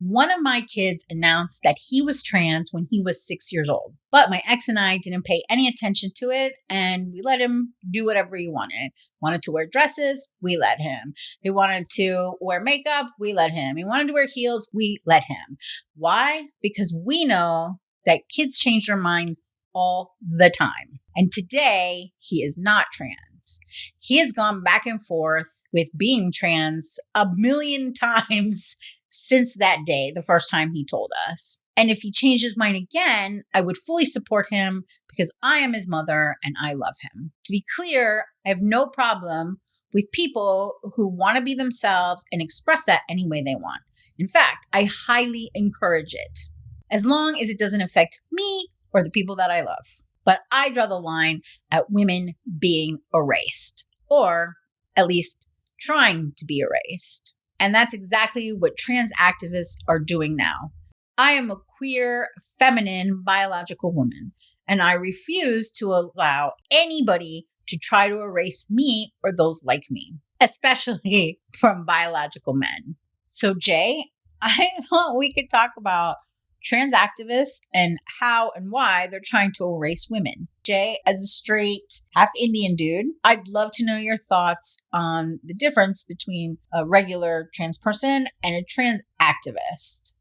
One of my kids announced that he was trans when he was 6 years old, but my ex and I didn't pay any attention to it, and we let him do whatever he wanted. Wanted to wear dresses, we let him. He wanted to wear makeup, we let him. He wanted to wear heels, we let him. Why? Because we know that kids change their mind all the time. And today, he is not trans. He has gone back and forth with being trans a million times since that day, the first time he told us. And if he changed his mind again, I would fully support him because I am his mother and I love him. To be clear, I have no problem with people who want to be themselves and express that any way they want. In fact, I highly encourage it, as long as it doesn't affect me or the people that I love. But I draw the line at women being erased, or at least trying to be erased. And that's exactly what trans activists are doing now. I am a queer, feminine, biological woman, and I refuse to allow anybody to try to erase me or those like me, especially from biological men. So, Jay, I thought we could talk about trans activists and how and why they're trying to erase women. Jay, as a straight, half Indian dude, I'd love to know your thoughts on the difference between a regular trans person and a trans activist.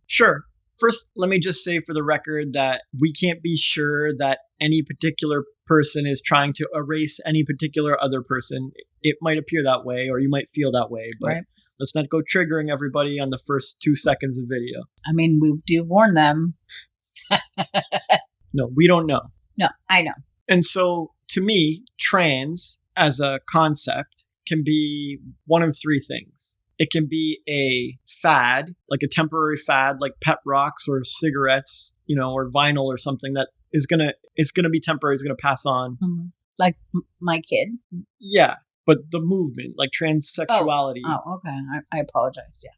Sure. First, let me just say for the record that we can't be sure that any particular person is trying to erase any particular other person. It might appear that way, or you might feel that way, but right. Let's not go triggering everybody on the first 2 seconds of video. I mean, we do warn them. No, we don't know. No, I know. And so to me, trans as a concept can be one of three things. It can be a fad, like a temporary fad, like pet rocks or cigarettes, or vinyl or something that it's gonna be temporary. It's gonna pass on. Mm-hmm. Like my kid. Yeah, but the movement, like transsexuality. Oh, okay. I apologize. Yeah,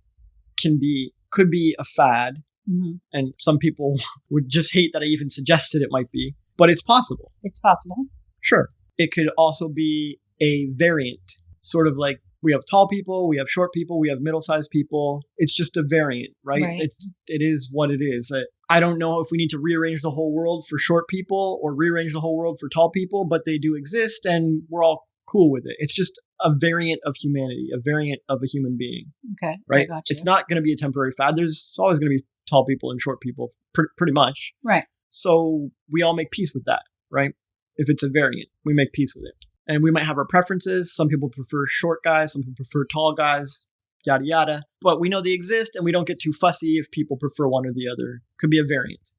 could be a fad, mm-hmm. and some people would just hate that I even suggested it might be, but it's possible. It's possible. Sure, it could also be a variant, sort of like. We have tall people, we have short people, we have middle-sized people. It's just a variant, right? It is what it is. I don't know if we need to rearrange the whole world for short people or rearrange the whole world for tall people, but they do exist and we're all cool with it. It's just a variant of humanity, a variant of a human being. Okay. Right? It's not going to be a temporary fad. There's always going to be tall people and short people, pretty much. Right. So we all make peace with that, right? If it's a variant, we make peace with it. And we might have our preferences. Some people prefer short guys. Some people prefer tall guys, yada, yada. But we know they exist and we don't get too fussy if people prefer one or the other. Could be a variant.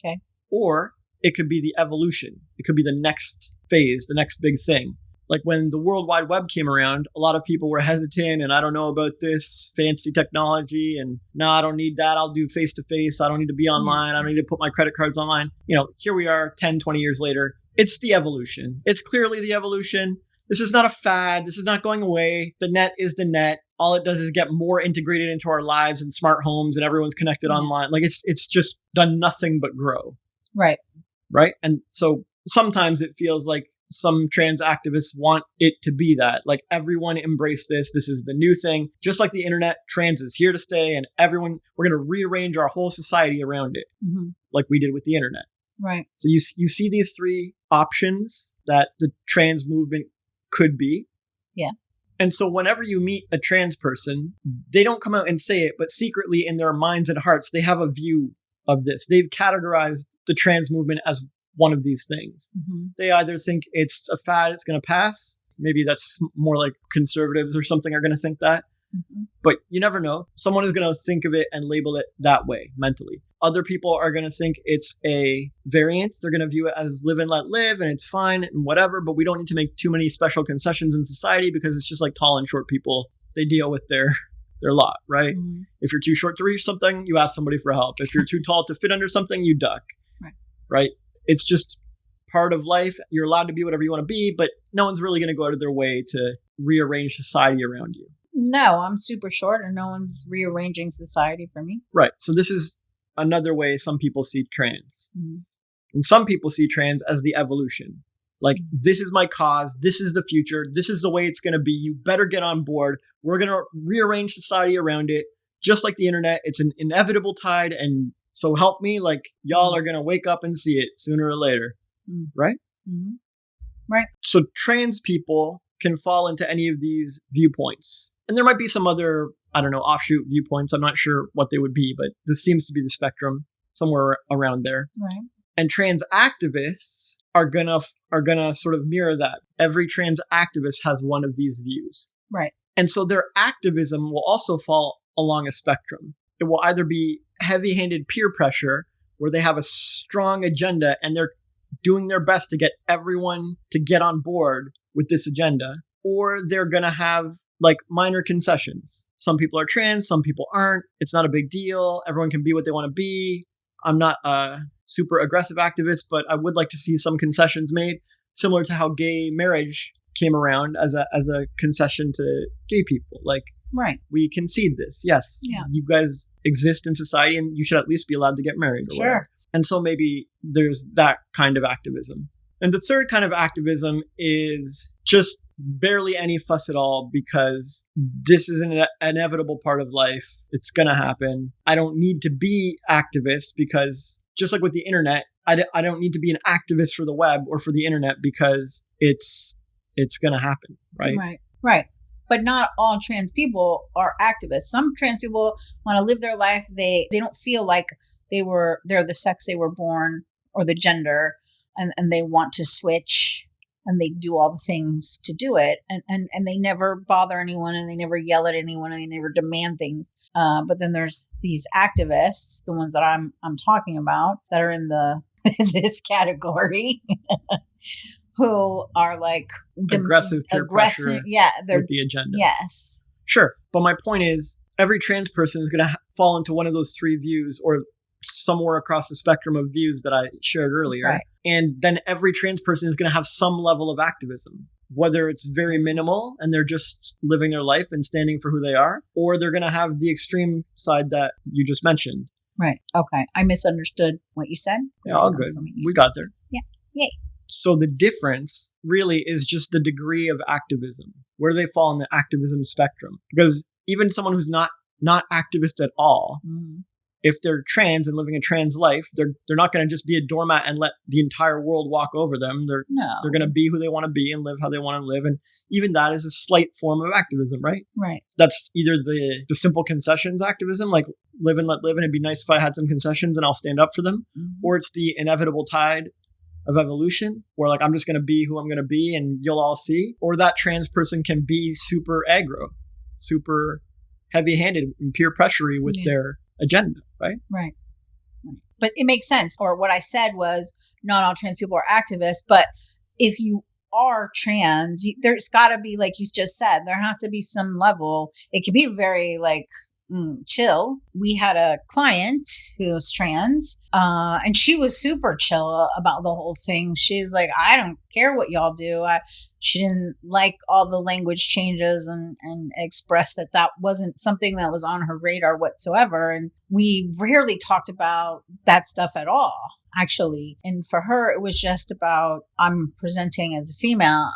Okay. Or it could be the evolution. It could be the next phase, the next big thing. Like when the World Wide Web came around, a lot of people were hesitant and I don't know about this fancy technology and no, I don't need that. I'll do face-to-face. I don't need to be online. I don't need to put my credit cards online. Here we are 10, 20 years later. It's the evolution. It's clearly the evolution. This is not a fad. This is not going away. The net is the net. All it does is get more integrated into our lives and smart homes and everyone's connected online. Like it's just done nothing but grow. Right. Right. And so sometimes it feels like some trans activists want it to be that. Like everyone embrace this. This is the new thing. Just like the internet, trans is here to stay and we're going to rearrange our whole society around it. Mm-hmm. Like we did with the internet. Right. So you see these three options that the trans movement could be. Yeah. And so whenever you meet a trans person, they don't come out and say it, but secretly in their minds and hearts, they have a view of this. They've categorized the trans movement as one of these things. Mm-hmm. They either think it's a fad, it's going to pass. Maybe that's more like conservatives or something are going to think that. Mm-hmm. But you never know. Someone is going to think of it and label it that way mentally. Other people are going to think it's a variant. They're going to view it as live and let live and it's fine and whatever, but we don't need to make too many special concessions in society because it's just like tall and short people. They deal with their lot, right? Mm-hmm. If you're too short to reach something, you ask somebody for help. If you're too tall to fit under something, you duck. Right? It's just part of life. You're allowed to be whatever you want to be, but no one's really going to go out of their way to rearrange society around you. No, I'm super short and no one's rearranging society for me. Right. So this is another way some people see trans. Mm-hmm. And some people see trans as the evolution. Like, this is my cause. This is the future. This is the way it's going to be. You better get on board. We're going to rearrange society around it. just like the internet, it's an inevitable tide. And so help me, like y'all are going to wake up and see it sooner or later. Right? Mm-hmm. Right. So trans people can fall into any of these viewpoints. And there might be some other, I don't know, offshoot viewpoints. I'm not sure what they would be, but this seems to be the spectrum somewhere around there. Right. And trans activists are gonna sort of mirror that. Every trans activist has one of these views. Right. And so their activism will also fall along a spectrum. It will either be heavy-handed peer pressure, where they have a strong agenda and they're doing their best to get everyone to get on board with this agenda, or they're going to have like minor concessions. Some people are trans, some people aren't. It's not a big deal. Everyone can be what they want to be. I'm not a super aggressive activist, but I would like to see some concessions made, similar to how gay marriage came around as a concession to gay people. Like, right, we concede this. Yes, you guys exist in society and you should at least be allowed to get married. Or whatever. And so maybe there's that kind of activism. And the third kind of activism is just barely any fuss at all, because this is an inevitable part of life. It's going to happen. I don't need to be activist because, just like with the internet, I don't need to be an activist for the web or for the internet because it's going to happen. Right. Right. But not all trans people are activists. Some trans people want to live their life. They don't feel like they're the sex they were born or the gender, and they want to switch, and they do all the things to do it, and they never bother anyone, and they never yell at anyone, and they never demand things. But then there's these activists, the ones that I'm talking about, that are in this category, who are like aggressive peer pressure. Yeah, they're with the agenda. Yes, sure. But my point is, every trans person is going to fall into one of those three views, or somewhere across the spectrum of views that I shared earlier. Right. And then every trans person is going to have some level of activism, whether it's very minimal and they're just living their life and standing for who they are, or they're going to have the extreme side that you just mentioned. Right. Okay. I misunderstood what you said. Yeah, all good. We got there. Yeah. Yay. So the difference really is just the degree of activism. Where do they fall in the activism spectrum? Because even someone who's not activist at all, if they're trans and living a trans life, they're not going to just be a doormat and let the entire world walk over them. They're going to be who they want to be and live how they want to live. And even that is a slight form of activism, right? Right. That's either the simple concessions activism, like live and let live, and it'd be nice if I had some concessions and I'll stand up for them. Or it's the inevitable tide of evolution, where like I'm just going to be who I'm going to be and you'll all see. Or that trans person can be super aggro, super heavy-handed and peer pressury with their agenda, right? Right. But it makes sense. Or what I said was, not all trans people are activists, but if you are trans, there's got to be, like you just said, there has to be some level. It can be very like chill. We had a client who was trans, and she was super chill about the whole thing. She's like, I don't care what y'all do. She didn't like all the language changes and expressed that wasn't something that was on her radar whatsoever. And we rarely talked about that stuff at all, actually. And for her, it was just about, I'm presenting as a female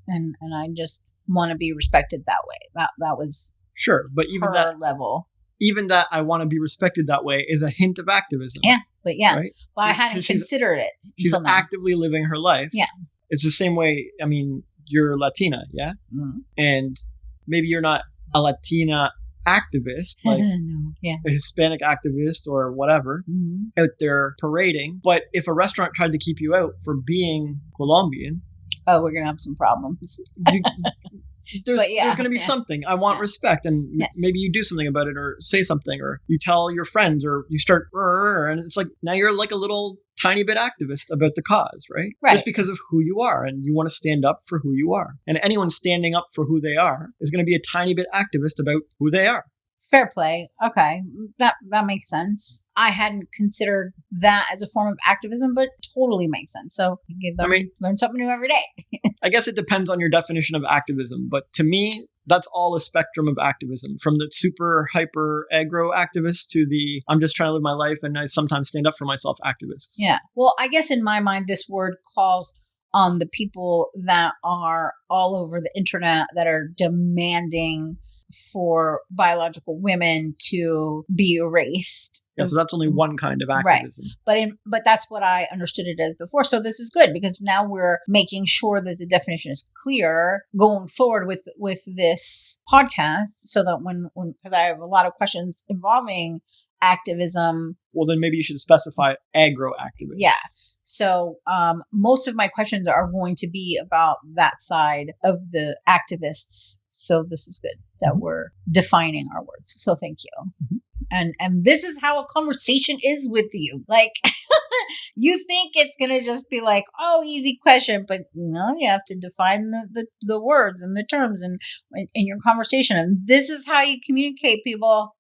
and I just want to be respected that way. That was sure, but even that level. Even that I want to be respected that way is a hint of activism. Yeah, but right? But I hadn't considered it. She's actively living her life. Yeah. It's the same way, I mean, you're Latina, yeah? And maybe you're not a Latina activist, like a Hispanic activist or whatever, out there parading. But if a restaurant tried to keep you out for being Colombian, we're going to have some problems. There's going to be something. I want respect. And maybe you do something about it, or say something, or you tell your friends, or you start, and it's like, now you're like a little tiny bit activist about the cause, right? Just because of who you are, and you want to stand up for who you are. And anyone standing up for who they are is going to be a tiny bit activist about who they are. Fair play. Okay. That makes sense. I hadn't considered that as a form of activism, but totally makes sense. So learn something new every day. I guess it depends on your definition of activism. But to me, that's all a spectrum of activism, from the super hyper aggro activists to the I'm just trying to live my life and I sometimes stand up for myself activists. Yeah. Well, I guess in my mind, this word calls on the people that are all over the internet that are demanding for biological women to be erased. Yeah, so that's only one kind of Right. activism. But that's what I understood it as before. So this is good because now we're making sure that the definition is clear going forward with this podcast, so that when because I have a lot of questions involving activism. Well, then maybe you should specify aggro activists. Yeah. So most of my questions are going to be about that side of the activists. So this is good that we're defining our words. So thank you. And this is how a conversation is with you. Like, you think it's going to just be like, oh, easy question, but you have to define the words and the terms in your conversation. And this is how you communicate, people.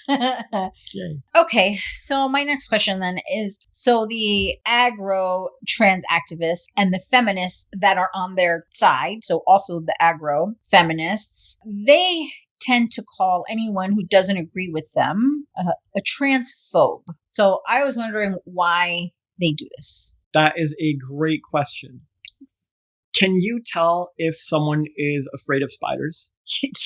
Yay. Okay, so my next question then is, so the aggro trans activists and the feminists that are on their side, so also the aggro feminists, they tend to call anyone who doesn't agree with them a transphobe. So I was wondering why they do this. That is a great question. Can you tell if someone is afraid of spiders?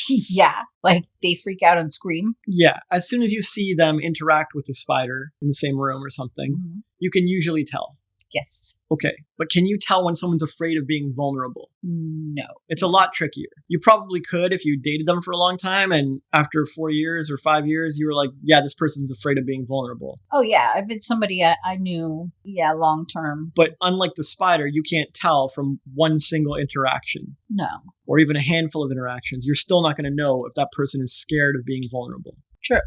Yeah, like they freak out and scream. Yeah, as soon as you see them interact with a spider in the same room or something, you can usually tell. Yes. Okay, but can you tell when someone's afraid of being vulnerable? No. It's a lot trickier. You probably could if you dated them for a long time and after 4 years or 5 years, you were like, yeah, this person's afraid of being vulnerable. Oh, yeah. If it's somebody I knew, long term. But unlike the spider, you can't tell from one single interaction. No. Or even a handful of interactions. You're still not going to know if that person is scared of being vulnerable. True.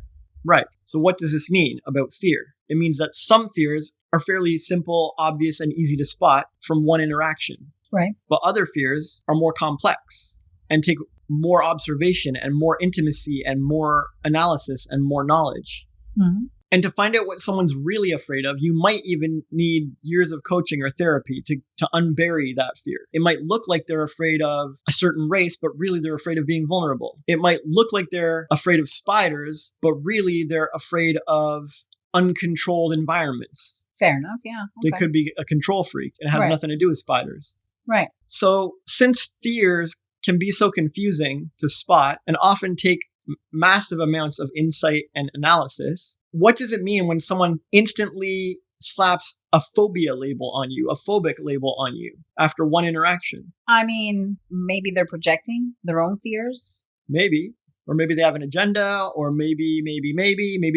Right. So what does this mean about fear? It means that some fears are fairly simple, obvious, and easy to spot from one interaction. Right. But other fears are more complex and take more observation and more intimacy and more analysis and more knowledge. Mm-hmm. And to find out what someone's really afraid of, you might even need years of coaching or therapy to unbury that fear. It might look like they're afraid of a certain race, but really they're afraid of being vulnerable. It might look like they're afraid of spiders, but really they're afraid of uncontrolled environments. Fair enough, yeah. Okay. They could be a control freak. It has nothing to do with spiders. Right. So since fears can be so confusing to spot and often take massive amounts of insight and analysis, what does it mean when someone instantly slaps a phobia label on you, a phobic label on you after one interaction? I mean, maybe they're projecting their own fears. Maybe. Or maybe they have an agenda, or maybe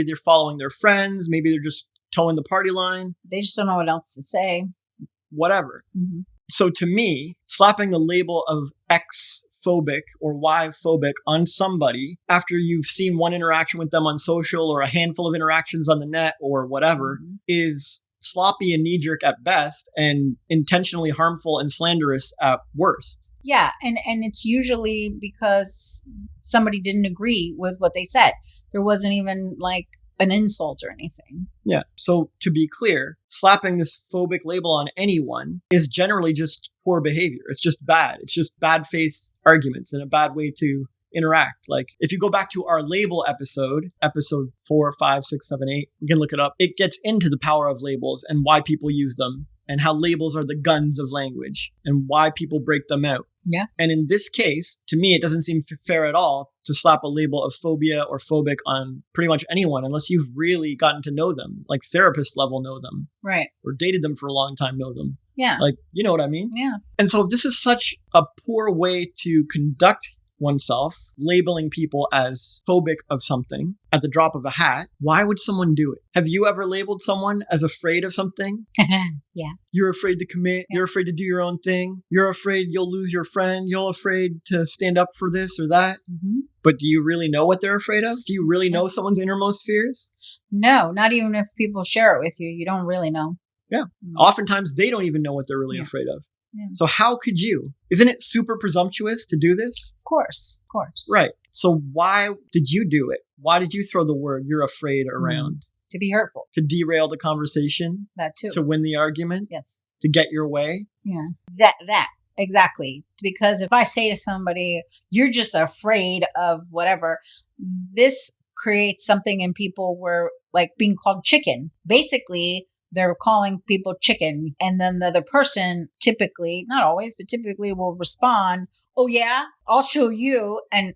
they're following their friends. Maybe they're just towing the party line. They just don't know what else to say. Whatever. Mm-hmm. So to me, slapping the label of X phobic or Y phobic on somebody after you've seen one interaction with them on social or a handful of interactions on the net or whatever is sloppy and knee-jerk at best and intentionally harmful and slanderous at worst. Yeah, and it's usually because somebody didn't agree with what they said. There wasn't even like an insult or anything. Yeah. So to be clear, slapping this phobic label on anyone is generally just poor behavior. It's just bad. It's just bad faith arguments and a bad way to interact. Like if you go back to our label episode 4, 5, 6, 7, 8, you can look it up. It gets into the power of labels and why people use them and how labels are the guns of language and why people break them out. Yeah. And in this case, to me, it doesn't seem fair at all to slap a label of phobia or phobic on pretty much anyone unless you've really gotten to know them, like therapist level know them. Right. Or dated them for a long time, know them. Yeah. Like, you know what I mean? Yeah. And so this is such a poor way to conduct oneself, labeling people as phobic of something at the drop of a hat. Why would someone do it? Have you ever labeled someone as afraid of something? Yeah. You're afraid to commit. Yeah. You're afraid to do your own thing. You're afraid you'll lose your friend. You're afraid to stand up for this or that. Mm-hmm. But do you really know what they're afraid of? Do you really know someone's innermost fears? No, not even if people share it with you. You don't really know. Yeah. Mm-hmm. Oftentimes they don't even know what they're really afraid of. Yeah. So how could you? Isn't it super presumptuous to do this? Of course. Right. So why did you do it? Why did you throw the word "you're afraid" around? To be hurtful. To derail the conversation? That too. To win the argument? Yes. To get your way? Yeah. That. Exactly. Because if I say to somebody, you're just afraid of whatever, this creates something in people where like being called chicken. Basically, they're calling people chicken. And then the other person typically, not always, but typically will respond, oh yeah, I'll show you. And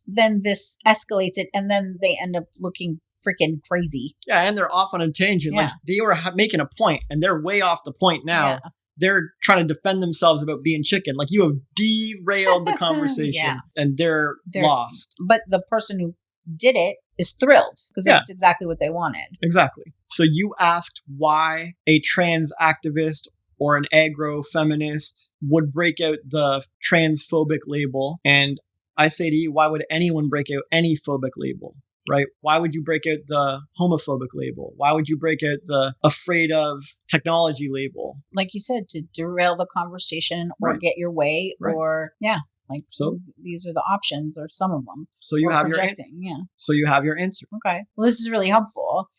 then this escalates it. And then they end up looking freaking crazy. Yeah. And they're off on a tangent. Yeah. Like they were making a point and they're way off the point now. Yeah. They're trying to defend themselves about being chicken. Like you have derailed the conversation and they're lost. But the person who did it is thrilled because that's exactly what they wanted. Exactly. So you asked why a trans activist or an aggro feminist would break out the transphobic label. And I say to you, why would anyone break out any phobic label? Right? Why would you break out the homophobic label? Why would you break out the afraid of technology label? Like you said, to derail the conversation or get your way or, like so these are the options or some of them. So you have your answer. So you have your answer. Okay. Well, this is really helpful.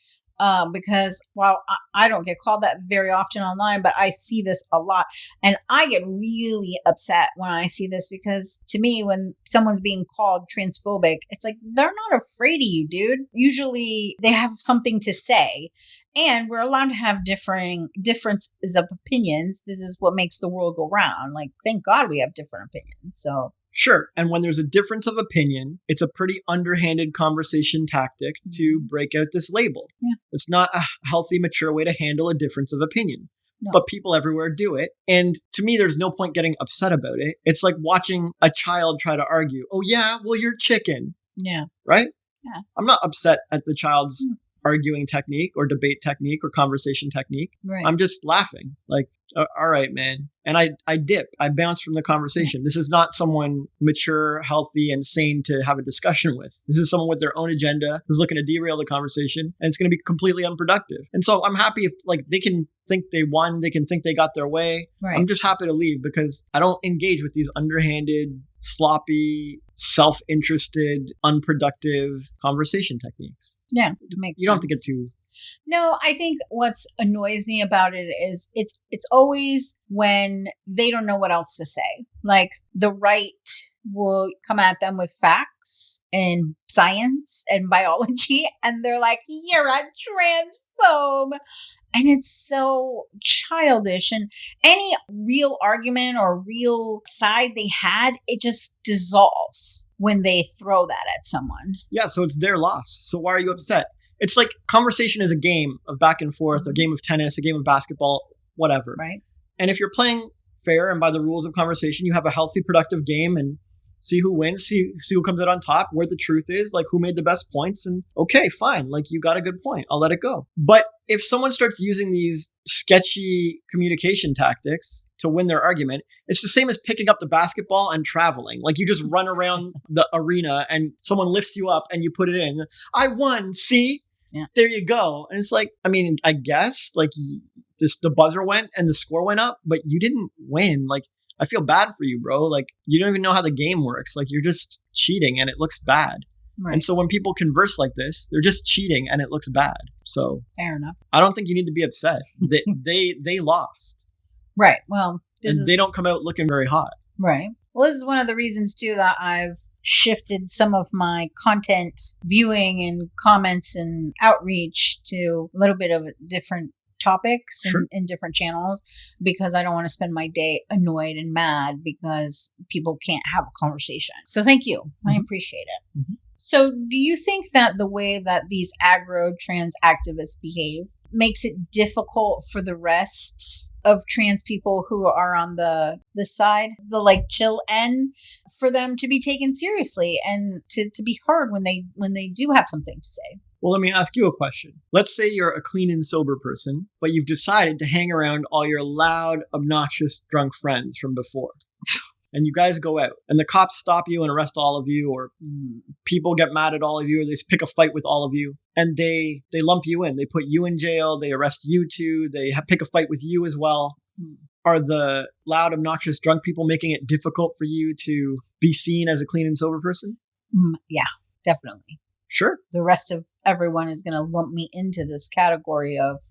Because while I don't get called that very often online, but I see this a lot and I get really upset when I see this because to me, when someone's being called transphobic, it's like, they're not afraid of you, dude. Usually they have something to say and we're allowed to have differences of opinions. This is what makes the world go round. Like, thank God we have different opinions. So sure. And when there's a difference of opinion, it's a pretty underhanded conversation tactic to break out this label. Yeah. It's not a healthy, mature way to handle a difference of opinion. No. But people everywhere do it. And to me, there's no point getting upset about it. It's like watching a child try to argue, oh, yeah, well, you're chicken. Yeah. Right? Yeah. I'm not upset at the child's arguing technique or debate technique or conversation technique. Right. I'm just laughing. Like, all right, man. And I dip. I bounce from the conversation. This is not someone mature, healthy, and sane to have a discussion with. This is someone with their own agenda who's looking to derail the conversation, and it's going to be completely unproductive. And so I'm happy if like they can think they won, they can think they got their way. Right. I'm just happy to leave because I don't engage with these underhanded, sloppy, self-interested, unproductive conversation techniques. Yeah, it makes sense. You don't have to get too... No, I think what's annoys me about it is it's always when they don't know what else to say. Like the right will come at them with facts and science and biology, and they're like, "You're a transphobe." And it's so childish. And any real argument or real side they had, it just dissolves when they throw that at someone. Yeah, so it's their loss. So why are you upset? It's like conversation is a game of back and forth, a game of tennis, a game of basketball, whatever. Right. And if you're playing fair and by the rules of conversation, you have a healthy, productive game and see who wins, see who comes out on top, where the truth is, like who made the best points. And okay, fine. Like you got a good point. I'll let it go. But if someone starts using these sketchy communication tactics to win their argument, it's the same as picking up the basketball and traveling. Like you just run around the arena and someone lifts you up and you put it in. I won. See? Yeah. There you go. And it's like, I mean, I guess like the buzzer went and the score went up, but you didn't win. Like, I feel bad for you, bro. Like, you don't even know how the game works. Like, you're just cheating and it looks bad. Right. And so when people converse like this, they're just cheating and it looks bad. So fair enough. I don't think you need to be upset. They lost. Right. Well, they don't come out looking very hot. Right. Well, this is one of the reasons too that I've shifted some of my content viewing and comments and outreach to a little bit of different topics in different channels, because I don't want to spend my day annoyed and mad because people can't have a conversation. So thank you. Mm-hmm. I appreciate it. Mm-hmm. So do you think that the way that these aggro trans activists behave makes it difficult for the rest of trans people who are on the side, the like chill end, for them to be taken seriously and to be heard when they do have something to say? Well, let me ask you a question. Let's say you're a clean and sober person, but you've decided to hang around all your loud, obnoxious, drunk friends from before. And you guys go out and the cops stop you and arrest all of you, or people get mad at all of you, or they pick a fight with all of you and they lump you in. They put you in jail. They arrest you too. They pick a fight with you as well. Are the loud, obnoxious, drunk people making it difficult for you to be seen as a clean and sober person? Yeah, definitely. Sure. The rest of everyone is going to lump me into this category of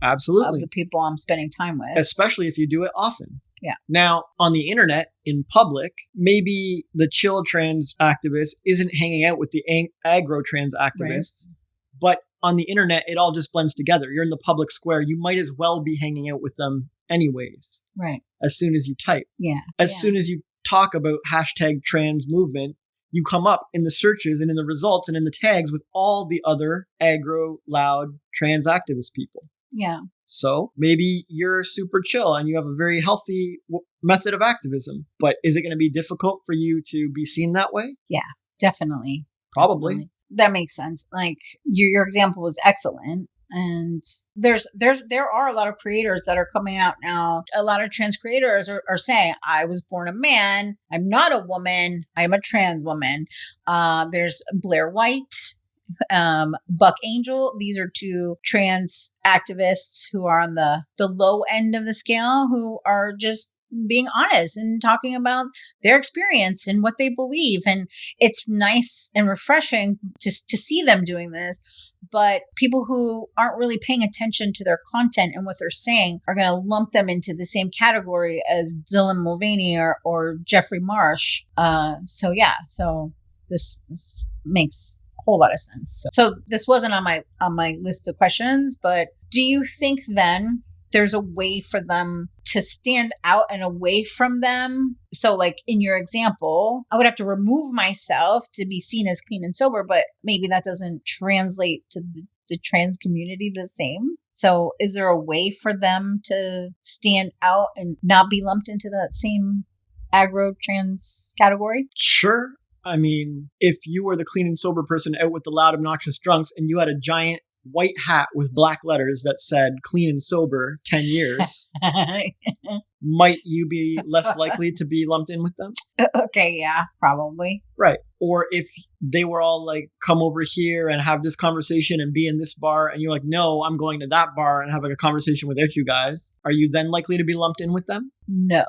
absolutely of the people I'm spending time with. Especially if you do it often. Yeah. Now, on the internet, in public, maybe the chill trans activist isn't hanging out with the aggro trans activists, But on the internet, it all just blends together. You're in the public square. You might as well be hanging out with them anyways. Right. As soon as you type. Yeah. As soon as you talk about hashtag trans movement, you come up in the searches and in the results and in the tags with all the other aggro, loud, trans activist people. Yeah. So maybe you're super chill and you have a very healthy method of activism, but is it going to be difficult for you to be seen that way? Yeah, definitely. Probably. Definitely. That makes sense. Like your example was excellent. And there are a lot of creators that are coming out now. A lot of trans creators are saying, I was born a man. I'm not a woman. I'm a trans woman. There's Blair White, Buck Angel. These are two trans activists who are on the low end of the scale, who are just being honest and talking about their experience and what they believe. And it's nice and refreshing to see them doing this. But people who aren't really paying attention to their content and what they're saying are going to lump them into the same category as Dylan Mulvaney or Jeffrey Marsh. So this makes a whole lot of sense. So this wasn't on my list of questions, but do you think then there's a way for them to stand out and away from them? So like in your example, I would have to remove myself to be seen as clean and sober, but maybe that doesn't translate to the trans community the same. So is there a way for them to stand out and not be lumped into that same aggro trans category? Sure. I mean, if you were the clean and sober person out with the loud, obnoxious drunks and you had a giant white hat with black letters that said clean and sober 10 years, might you be less likely to be lumped in with them? Okay, yeah, probably. Right. Or if they were all like, come over here and have this conversation and be in this bar, and you're like, no, I'm going to that bar and having a conversation without you guys, are you then likely to be lumped in with them? No.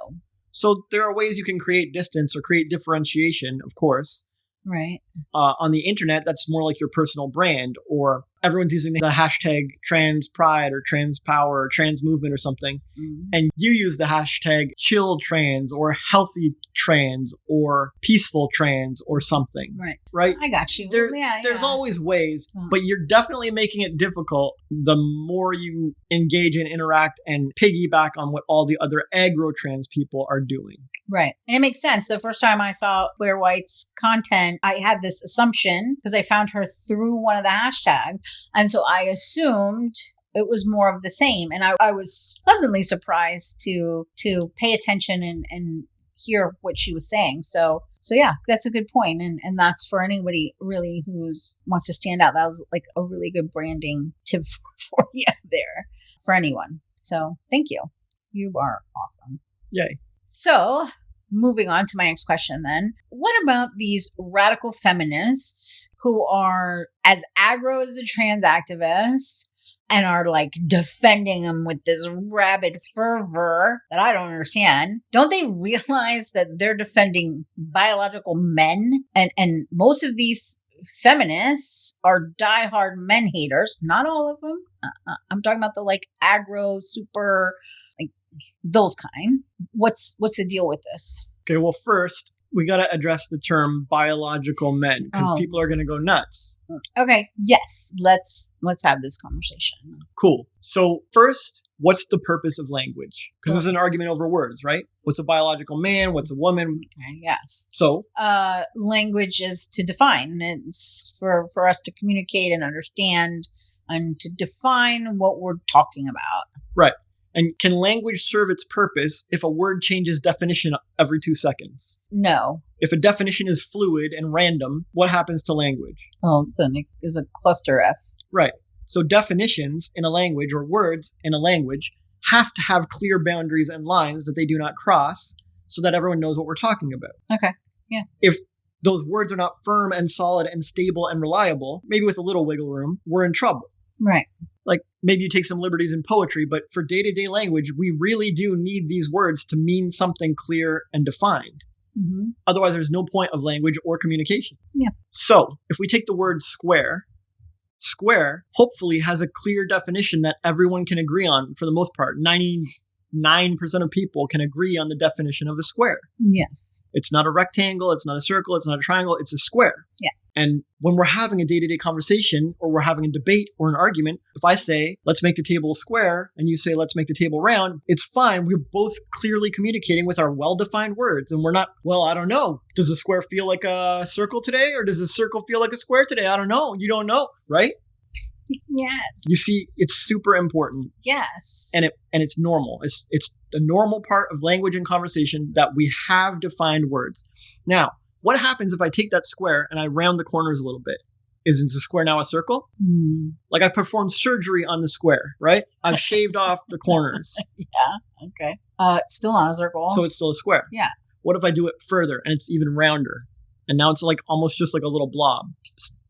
So there are ways you can create distance or create differentiation, of course. Right. On the internet, that's more like your personal brand, or everyone's using the hashtag trans pride or trans power or trans movement or something. Mm-hmm. And you use the hashtag chill trans or healthy trans or peaceful trans or something. Right. I got you. There's always ways, but you're definitely making it difficult the more you engage and interact and piggyback on what all the other aggro trans people are doing. Right. And it makes sense. The first time I saw Blair White's content, I had this assumption because I found her through one of the hashtags. And so I assumed it was more of the same. And I was pleasantly surprised to pay attention and hear what she was saying. So yeah, that's a good point. And that's for anybody really wants to stand out. That was like a really good branding tip for you there for anyone. So thank you. You are awesome. Yay. So moving on to my next question then, what about these radical feminists who are as aggro as the trans activists and are like defending them with this rabid fervor that I don't understand? Don't they realize that they're defending biological men? And most of these feminists are diehard men haters. Not all of them. I'm talking about the like aggro, super, like those kind. What's the deal with this? Okay, well, first, we got to address the term biological men because people are going to go nuts. Okay, yes, let's have this conversation. Cool. So first, what's the purpose of language? Because there's an argument over words, right? What's a biological man? What's a woman? Okay, yes. So? Language is to define. It's for us to communicate and understand and to define what we're talking about. Right. And can language serve its purpose if a word changes definition every 2 seconds? No. If a definition is fluid and random, what happens to language? Oh, then it is a cluster F. Right. So definitions in a language or words in a language have to have clear boundaries and lines that they do not cross so that everyone knows what we're talking about. Okay. Yeah. If those words are not firm and solid and stable and reliable, maybe with a little wiggle room, we're in trouble. Right. Like maybe you take some liberties in poetry, but for day-to-day language, we really do need these words to mean something clear and defined. Mm-hmm. Otherwise, there's no point of language or communication. Yeah. So if we take the word square hopefully has a clear definition that everyone can agree on for the most part. 99% 99% of people can agree on the definition of a square. Yes. It's not a rectangle, it's not a circle, it's not a triangle, it's a square. Yeah. And when we're having a day-to-day conversation or we're having a debate or an argument, if I say, let's make the table square, and you say, let's make the table round, it's fine. We're both clearly communicating with our well-defined words. And we're not, well, I don't know. Does a square feel like a circle today? Or does a circle feel like a square today? I don't know. You don't know, right? Yes. You see, it's super important. Yes. And it's normal. It's a normal part of language and conversation that we have defined words. Now, what happens if I take that square and I round the corners a little bit? Is the square now a circle? Like I performed surgery on the square, right? I've shaved off the corners. Yeah. Okay. It's still not a circle. So it's still a square. Yeah. What if I do it further and it's even rounder? And now it's like almost just like a little blob.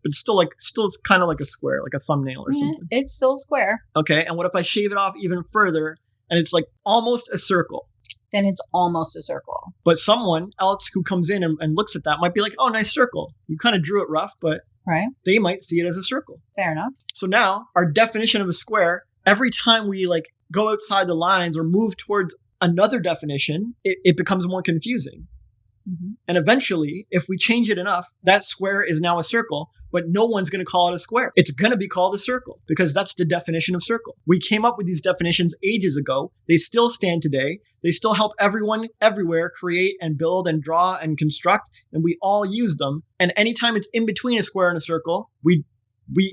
But still it's kind of like a square, like a thumbnail or something. It's still a square. Okay. And what if I shave it off even further and it's like almost a circle? Then it's almost a circle. But someone else who comes in and looks at that might be like, oh, nice circle. You kind of drew it rough, but right. They might see it as a circle. Fair enough. So now our definition of a square, every time we like go outside the lines or move towards another definition, it becomes more confusing. Mm-hmm. And eventually, if we change it enough, that square is now a circle, but no one's going to call it a square. It's going to be called a circle because that's the definition of circle. We came up with these definitions ages ago. They still stand today. They still help everyone everywhere create and build and draw and construct, and we all use them. And anytime it's in between a square and a circle, we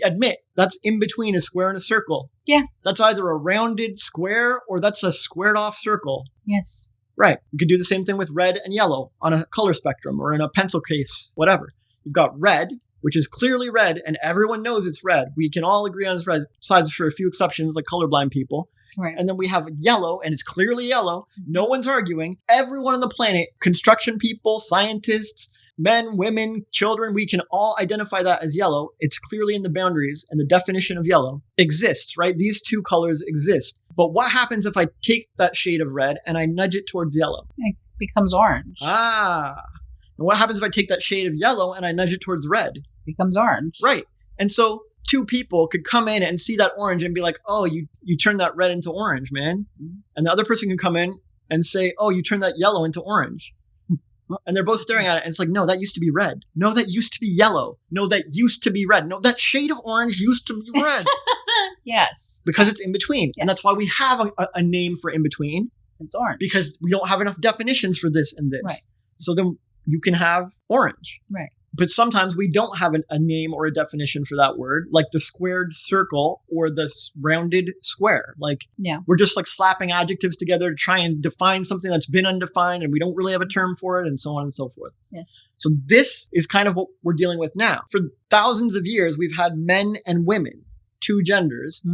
admit that's in between a square and a circle. Yeah. That's either a rounded square or that's a squared off circle. Yes. Right. You could do the same thing with red and yellow on a color spectrum or in a pencil case, whatever. You've got red, which is clearly red, and everyone knows it's red. We can all agree on it's red, besides for a few exceptions like colorblind people. Right. And then we have yellow, and it's clearly yellow. No one's arguing. Everyone on the planet, construction people, scientists, men, women, children, we can all identify that as yellow. It's clearly in the boundaries, and the definition of yellow exists, right? These two colors exist. But what happens if I take that shade of red and I nudge it towards yellow? It becomes orange. And what happens if I take that shade of yellow and I nudge it towards red? It becomes orange. Right. And so two people could come in and see that orange and be like, oh, you turned that red into orange, man. Mm-hmm. And the other person can come in and say, oh, you turned that yellow into orange. And they're both staring at it. And it's like, no, that used to be red. No, that used to be yellow. No, that used to be red. No, that shade of orange used to be red. Yes. Because it's in between. Yes. And that's why we have a name for in between. It's orange. Because we don't have enough definitions for this and this. Right. So then you can have orange. Right. But sometimes we don't have a name or a definition for that word, like the squared circle or the rounded square. Like, we're just like slapping adjectives together to try and define something that's been undefined, and we don't really have a term for it, and so on and so forth. Yes. So this is kind of what we're dealing with now. For thousands of years, we've had men and women, two genders,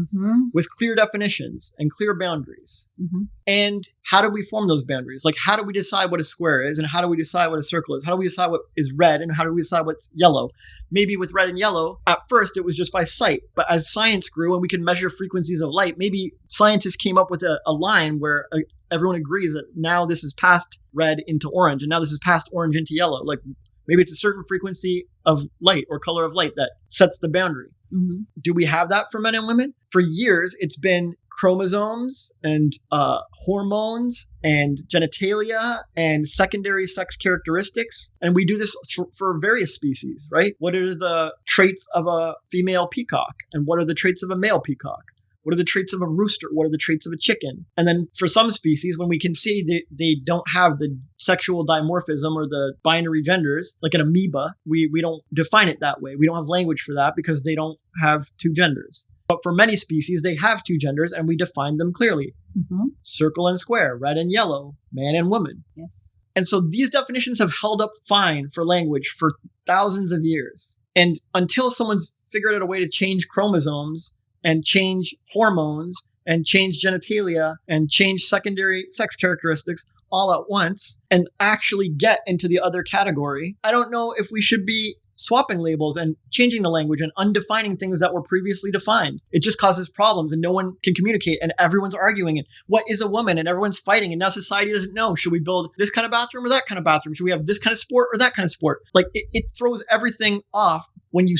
with clear definitions and clear boundaries. Mm-hmm. And how do we form those boundaries? Like, how do we decide what a square is, and how do we decide what a circle is? How do we decide what is red, and how do we decide what's yellow? Maybe with red and yellow, at first it was just by sight. But as science grew and we can measure frequencies of light, maybe scientists came up with a line where everyone agrees that now this is past red into orange, and now this is past orange into yellow. Like, maybe it's a certain frequency of light or color of light that sets the boundary. Mm-hmm. Do we have that for men and women? For years, it's been chromosomes and hormones and genitalia and secondary sex characteristics. And we do this for various species, right? What are the traits of a female peacock? And what are the traits of a male peacock? What are the traits of a rooster? What are the traits of a chicken? And then for some species, when we can see that they don't have the sexual dimorphism or the binary genders, like an amoeba, we don't define it that way. We don't have language for that because they don't have two genders. But for many species, they have two genders and we define them clearly. Mm-hmm. Circle and square, red and yellow, man and woman. Yes. And so these definitions have held up fine for language for thousands of years. And until someone's figured out a way to change chromosomes and change hormones and change genitalia and change secondary sex characteristics all at once and actually get into the other category, I don't know if we should be swapping labels and changing the language and undefining things that were previously defined. It just causes problems and no one can communicate and everyone's arguing. And what is a woman? And everyone's fighting. And now society doesn't know. Should we build this kind of bathroom or that kind of bathroom? Should we have this kind of sport or that kind of sport? Like it throws everything off when you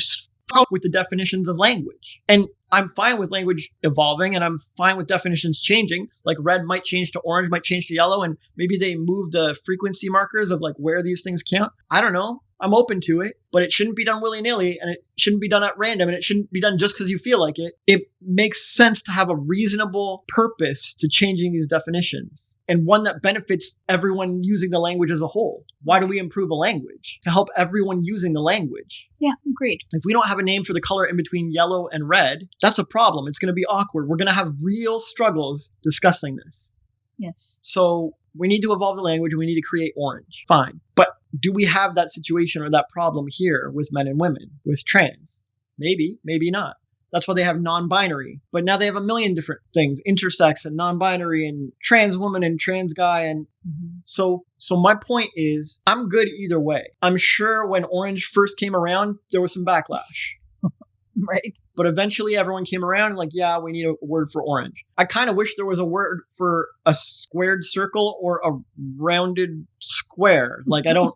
out with the definitions of language. And I'm fine with language evolving and I'm fine with definitions changing. Like red might change to orange, might change to yellow, and maybe they move the frequency markers of like where these things count. I don't know. I'm open to it, but it shouldn't be done willy-nilly and it shouldn't be done at random and it shouldn't be done just because you feel like it. It makes sense to have a reasonable purpose to changing these definitions and one that benefits everyone using the language as a whole. Why do we improve a language? To help everyone using the language. Yeah, agreed. If we don't have a name for the color in between yellow and red, that's a problem. It's going to be awkward. We're going to have real struggles discussing this. Yes. So we need to evolve the language and we need to create orange. Fine. But do we have that situation or that problem here with men and women, with trans? Maybe, maybe not. That's why they have non-binary. But now they have a million different things, intersex and non-binary and trans woman and trans guy. And so my point is, I'm good either way. I'm sure when orange first came around, there was some backlash. Right. But eventually everyone came around and like, yeah, we need a word for orange. I kind of wish there was a word for a squared circle or a rounded square. Like, I don't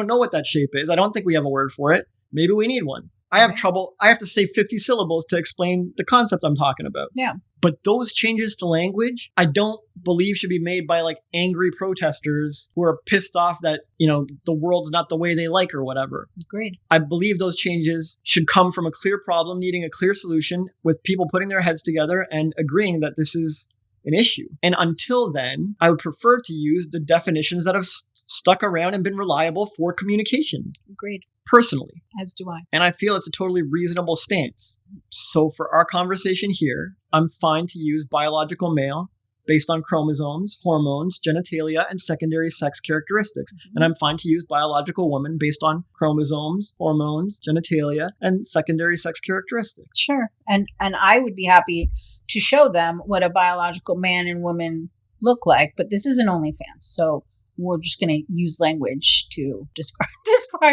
know what that shape is. I don't think we have a word for it. Maybe we need one. I have trouble. I have to say 50 syllables to explain the concept I'm talking about. Yeah. But those changes to language, I don't believe should be made by like angry protesters who are pissed off that, the world's not the way they like or whatever. Agreed. I believe those changes should come from a clear problem, needing a clear solution with people putting their heads together and agreeing that this is an issue. And until then, I would prefer to use the definitions that have stuck around and been reliable for communication. Agreed. Personally. As do I. And I feel it's a totally reasonable stance. So for our conversation here, I'm fine to use biological male based on chromosomes, hormones, genitalia, and secondary sex characteristics. And I'm fine to use biological woman based on chromosomes, hormones, genitalia, and secondary sex characteristics. Sure. And I would be happy to show them what a biological man and woman look like, but this isn't OnlyFans. So we're just going to use language to describe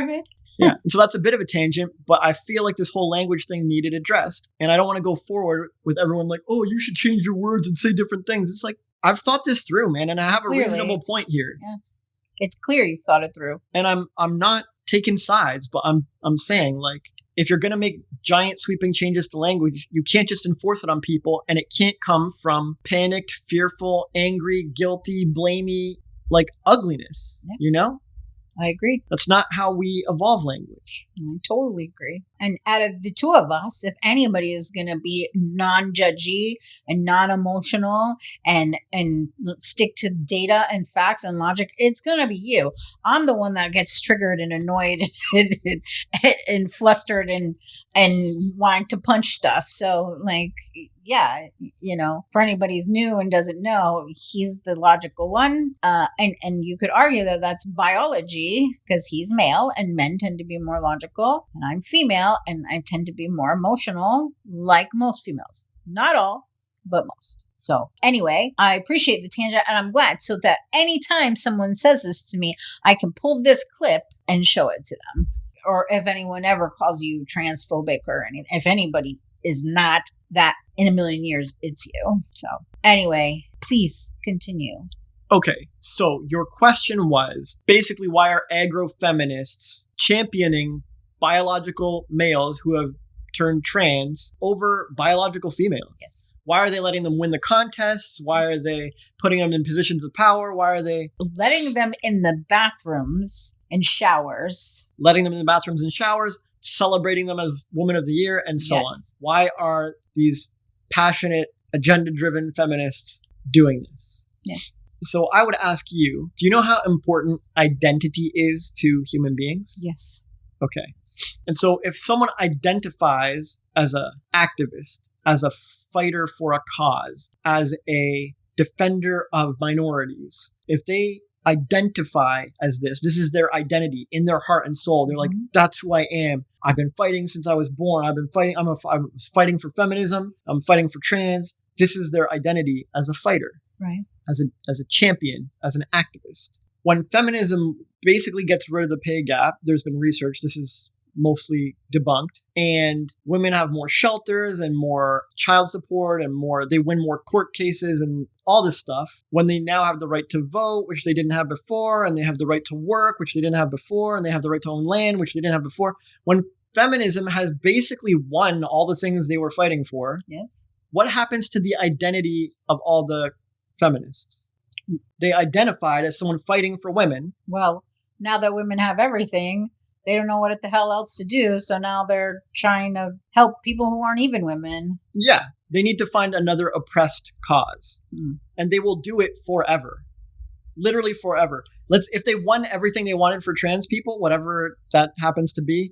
it. Yeah. And so that's a bit of a tangent, but I feel like this whole language thing needed addressed. And I don't want to go forward with everyone like, oh, you should change your words and say different things. It's like, I've thought this through, man. And I have a reasonable point here. Yes. It's clear you've thought it through. And I'm not taking sides, but I'm saying like, if you're going to make giant sweeping changes to language, you can't just enforce it on people. And it can't come from panicked, fearful, angry, guilty, blamey, like ugliness, I agree. That's not how we evolve language. I totally agree. And out of the two of us, if anybody is going to be non-judgy and non-emotional and stick to data and facts and logic, it's going to be you. I'm the one that gets triggered and annoyed and flustered and wanting to punch stuff. So like, yeah, for anybody who's new and doesn't know, he's the logical one. And you could argue that that's biology because he's male and men tend to be more logical and I'm female and I tend to be more emotional like most females. Not all, but most. So anyway, I appreciate the tangent and I'm glad so that anytime someone says this to me, I can pull this clip and show it to them. Or if anyone ever calls you transphobic or anything, if anybody is not that in a million years, it's you. So anyway, please continue. Okay, so your question was basically why are aggro feminists championing biological males who have turned trans over biological females? Yes. Why are they letting them win the contests? Why are they putting them in positions of power? Why are they letting them in the bathrooms and showers? Letting them in the bathrooms and showers, celebrating them as Woman of the Year, and so on. Why are these passionate, agenda-driven feminists doing this? Yeah. So I would ask you, do you know how important identity is to human beings? Yes. Okay. And so if someone identifies as an activist, as a fighter for a cause, as a defender of minorities, if they identify as this is their identity in their heart and soul. They're like, that's who I am. I've been fighting since I was born. I've been fighting. I was fighting for feminism. I'm fighting for trans. This is their identity as a fighter, right? As a champion, as an activist. When feminism basically gets rid of the pay gap, there's been research. This is mostly debunked, and women have more shelters and more child support and they win more court cases and all this stuff when they now have the right to vote, which they didn't have before, and they have the right to work, which they didn't have before, and they have the right to own land, which they didn't have before. When feminism has basically won all the things they were fighting for. Yes. What happens to the identity of all the feminists? They identified as someone fighting for women. Well, now that women have everything, they don't know what the hell else to do. So now they're trying to help people who aren't even women. Yeah. They need to find another oppressed cause. And they will do it forever. Literally forever. If they won everything they wanted for trans people, whatever that happens to be,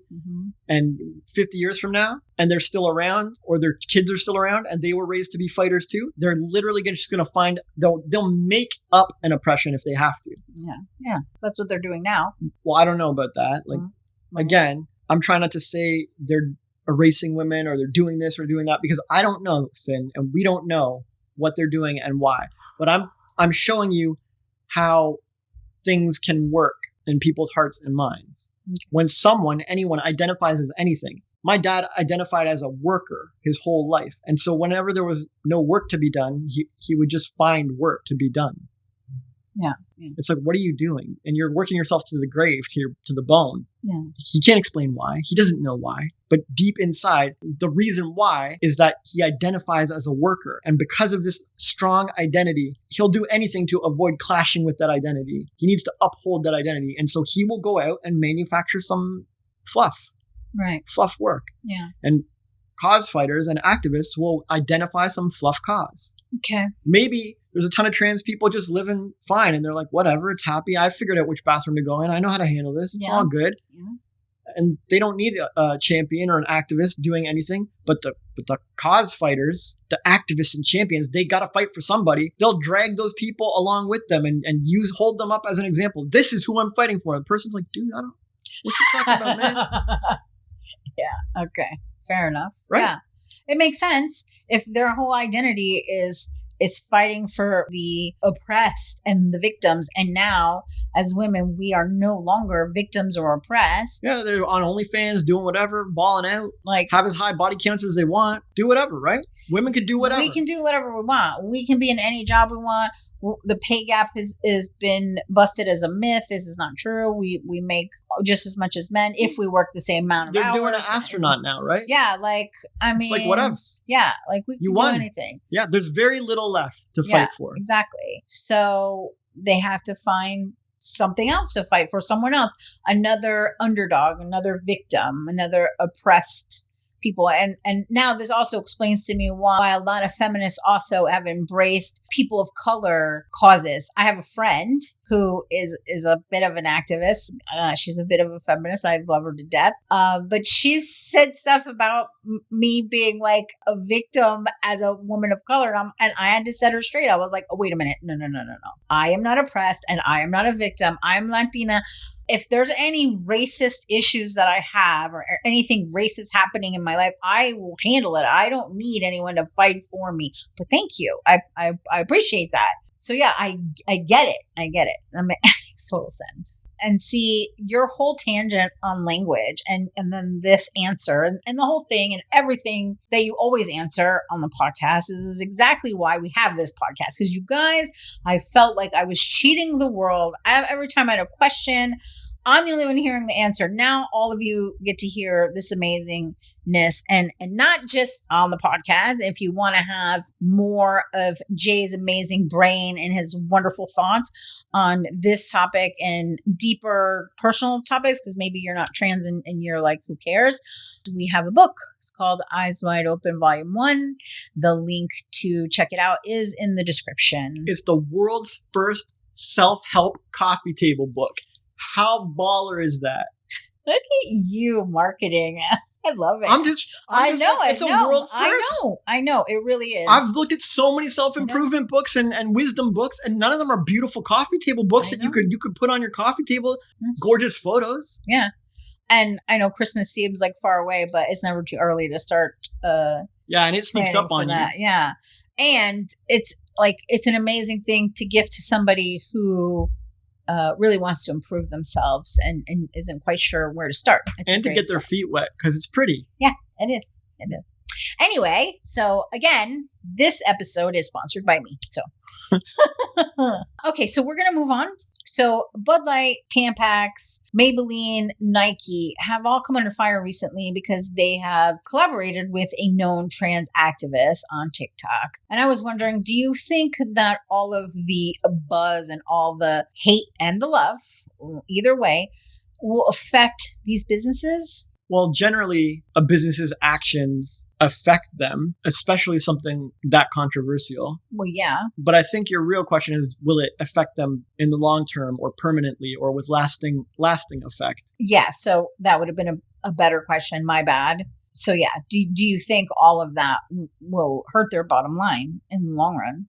and 50 years from now, and they're still around, or their kids are still around, and they were raised to be fighters too, they're literally just going to find, they'll make up an oppression if they have to. Yeah. That's what they're doing now. Well, I don't know about that. Again, I'm trying not to say they're erasing women or they're doing this or doing that, because I don't know, Sin, and we don't know what they're doing and why. But I'm showing you how things can work in people's hearts and minds. When anyone identifies as anything. My dad identified as a worker his whole life. And so whenever there was no work to be done, he would just find work to be done. Yeah. It's like, what are you doing? And you're working yourself to the grave, to the bone. Yeah. He can't explain why. He doesn't know why. But deep inside, the reason why is that he identifies as a worker. And because of this strong identity, he'll do anything to avoid clashing with that identity. He needs to uphold that identity. And so he will go out and manufacture some fluff. Right. Fluff work. Yeah. And cause fighters and activists will identify some fluff cause. Okay. Maybe there's a ton of trans people just living fine and they're like, whatever, it's happy. I figured out which bathroom to go in. I know how to handle this. It's all good. Yeah. And they don't need a champion or an activist doing anything. But the cause fighters, the activists and champions, they got to fight for somebody. They'll drag those people along with them and hold them up as an example. This is who I'm fighting for. The person's like, dude, I don't, what you talking about, man? Yeah. Okay. Fair enough. Right. Yeah. It makes sense if their whole identity is fighting for the oppressed and the victims. And now, as women, we are no longer victims or oppressed. Yeah, they're on OnlyFans, doing whatever, balling out, like have as high body counts as they want, do whatever, right? Women can do whatever. We can do whatever we want. We can be in any job we want. The pay gap has been busted as a myth. This is not true. We make just as much as men if we work the same amount of hours. They're doing an astronaut now, right? Yeah, like, I mean... It's like whatevs. Yeah, like we can do anything. Yeah, there's very little left to fight for. Exactly. So they have to find something else to fight for, someone else. Another underdog, another victim, another oppressed people. And now this also explains to me why a lot of feminists also have embraced people of color causes. I have a friend who is a bit of an activist. She's a bit of a feminist. I love her to death. But she's said stuff about me being like a victim as a woman of color. And I had to set her straight. I was like, oh, wait a minute. No. I am not oppressed and I am not a victim. I'm Latina. If there's any racist issues that I have or anything racist happening in my life, I will handle it. I don't need anyone to fight for me. But thank you. I appreciate that. So yeah, I get it. I get it. That makes total sense. And see, your whole tangent on language and then this answer and the whole thing and everything that you always answer on the podcast is exactly why we have this podcast. Because you guys, I felt like I was cheating the world. Every time I had a question, I'm the only one hearing the answer. Now all of you get to hear this amazingness and not just on the podcast. If you want to have more of Jay's amazing brain and his wonderful thoughts on this topic and deeper personal topics, because maybe you're not trans and you're like, who cares? We have a book. It's called Eyes Wide Open Volume 1. The link to check it out is in the description. It's the world's first self-help coffee table book. How baller is that? Look at you marketing. I love it. I know. It's a world first. I know. It really is. I've looked at so many self-improvement books and wisdom books, and none of them are beautiful coffee table books that you could put on your coffee table. Gorgeous photos. Yeah. And I know Christmas seems like far away, but it's never too early to start. Yeah, and it sneaks up on you. Yeah. And it's an amazing thing to give to somebody who really wants to improve themselves and isn't quite sure where to start. And to get their feet wet because it's pretty. Yeah, it is. It is. Anyway, so again, this episode is sponsored by me. So, okay, so we're going to move on So Bud Light, Tampax, Maybelline, Nike have all come under fire recently because they have collaborated with a known trans activist on TikTok. And I was wondering, do you think that all of the buzz and all the hate and the love, either way, will affect these businesses? Well, generally, a business's actions affect them, especially something that controversial. Well, yeah. But I think your real question is, will it affect them in the long term or permanently or with lasting effect? Yeah. So that would have been a better question. My bad. So yeah, do you think all of that will hurt their bottom line in the long run?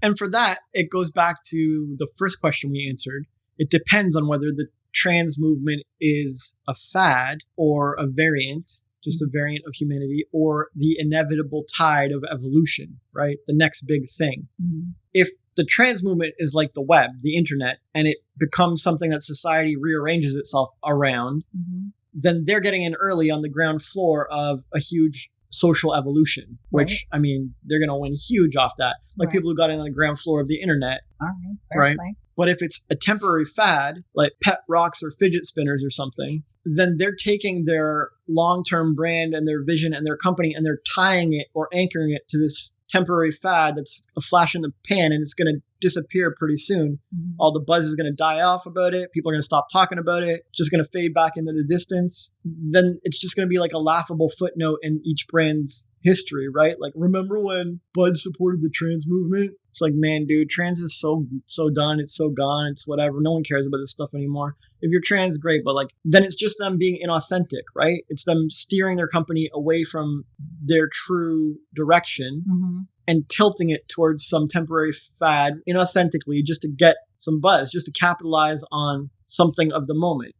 And for that, it goes back to the first question we answered. It depends on whether the trans movement is a fad or a variant, just a variant of humanity, or the inevitable tide of evolution, right? The next big thing. Mm-hmm. If the trans movement is like the web, the internet, and it becomes something that society rearranges itself around, mm-hmm. then they're getting in early on the ground floor of a huge social evolution, which, right. I mean, they're going to win huge off that. Like right. People who got in on the ground floor of the internet. All right. Right. But if it's a temporary fad, like pet rocks or fidget spinners or something, then they're taking their long-term brand and their vision and their company and they're tying it or anchoring it to this temporary fad that's a flash in the pan and it's going to disappear pretty soon. Mm-hmm. All the buzz is going to die off about it. People are going to stop talking about it. Just going to fade back into the distance. Then it's just going to be like a laughable footnote in each brand's history, right? Like, remember when Bud supported the trans movement? It's like, man, dude, trans is so done. It's so gone. It's whatever. No one cares about this stuff anymore. If you're trans, great. But like, then it's just them being inauthentic, right? It's them steering their company away from their true direction. Mm-hmm. And tilting it towards some temporary fad inauthentically just to get some buzz, just to capitalize on something of the moment.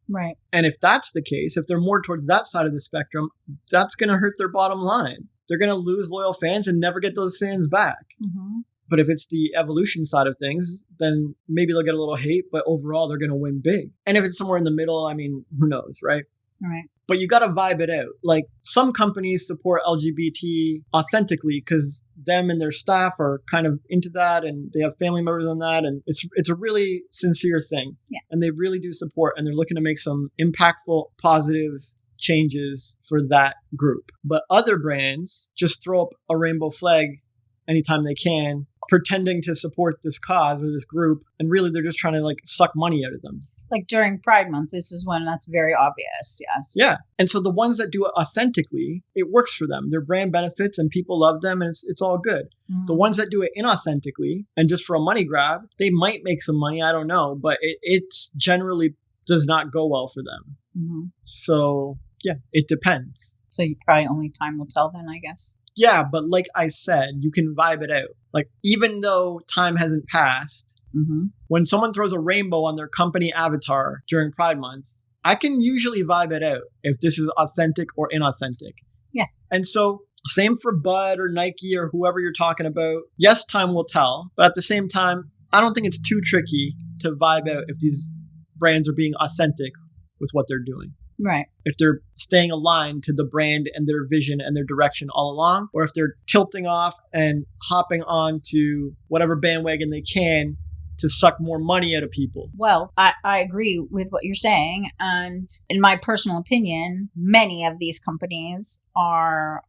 Right. And if that's the case, if they're more towards that side of the spectrum, that's going to hurt their bottom line. They're going to lose loyal fans and never get those fans back. Mm-hmm. But if it's the evolution side of things, then maybe they'll get a little hate, but overall they're going to win big. And if it's somewhere in the middle, I mean, who knows, right? Right. But you got to vibe it out. Like, some companies support LGBT authentically because them and their staff are kind of into that and they have family members on that. And it's a really sincere thing. Yeah. And they really do support and they're looking to make some impactful, positive changes for that group. But other brands just throw up a rainbow flag anytime they can, pretending to support this cause or this group. And really, they're just trying to like suck money out of them. Like during Pride Month, this is when that's very obvious. Yes. Yeah. And so the ones that do it authentically, it works for them. Their brand benefits and people love them and it's all good. Mm-hmm. The ones that do it inauthentically and just for a money grab, they might make some money. I don't know. But it's generally does not go well for them. Mm-hmm. So, yeah, it depends. So you probably only time will tell then, I guess. Yeah. But like I said, you can vibe it out. Like, even though time hasn't passed, mm-hmm. when someone throws a rainbow on their company avatar during Pride Month, I can usually vibe it out if this is authentic or inauthentic. Yeah. And so same for Bud or Nike or whoever you're talking about. Yes, time will tell. But at the same time, I don't think it's too tricky to vibe out if these brands are being authentic with what they're doing. Right. If they're staying aligned to the brand and their vision and their direction all along, or if they're tilting off and hopping on to whatever bandwagon they can to suck more money out of people. Well, I agree with what you're saying. And in my personal opinion, many of these companies are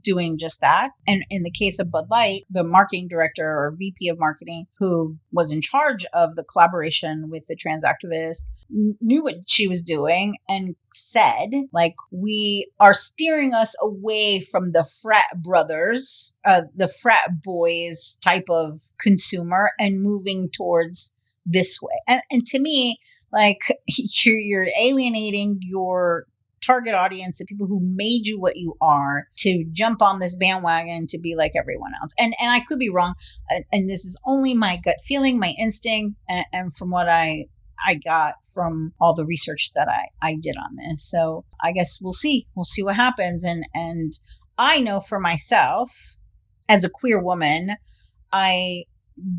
doing just that. And in the case of Bud Light, the marketing director or VP of marketing who was in charge of the collaboration with the trans activist knew what she was doing and said, like, we are steering us away from the frat brothers, the frat boys type of consumer and moving towards this way. And to me, like, you're alienating your target audience, the people who made you what you are, to jump on this bandwagon to be like everyone else. And I could be wrong. And this is only my gut feeling, my instinct, and from what I got from all the research that I did on this. So I guess we'll see. We'll see what happens. And I know for myself, as a queer woman, I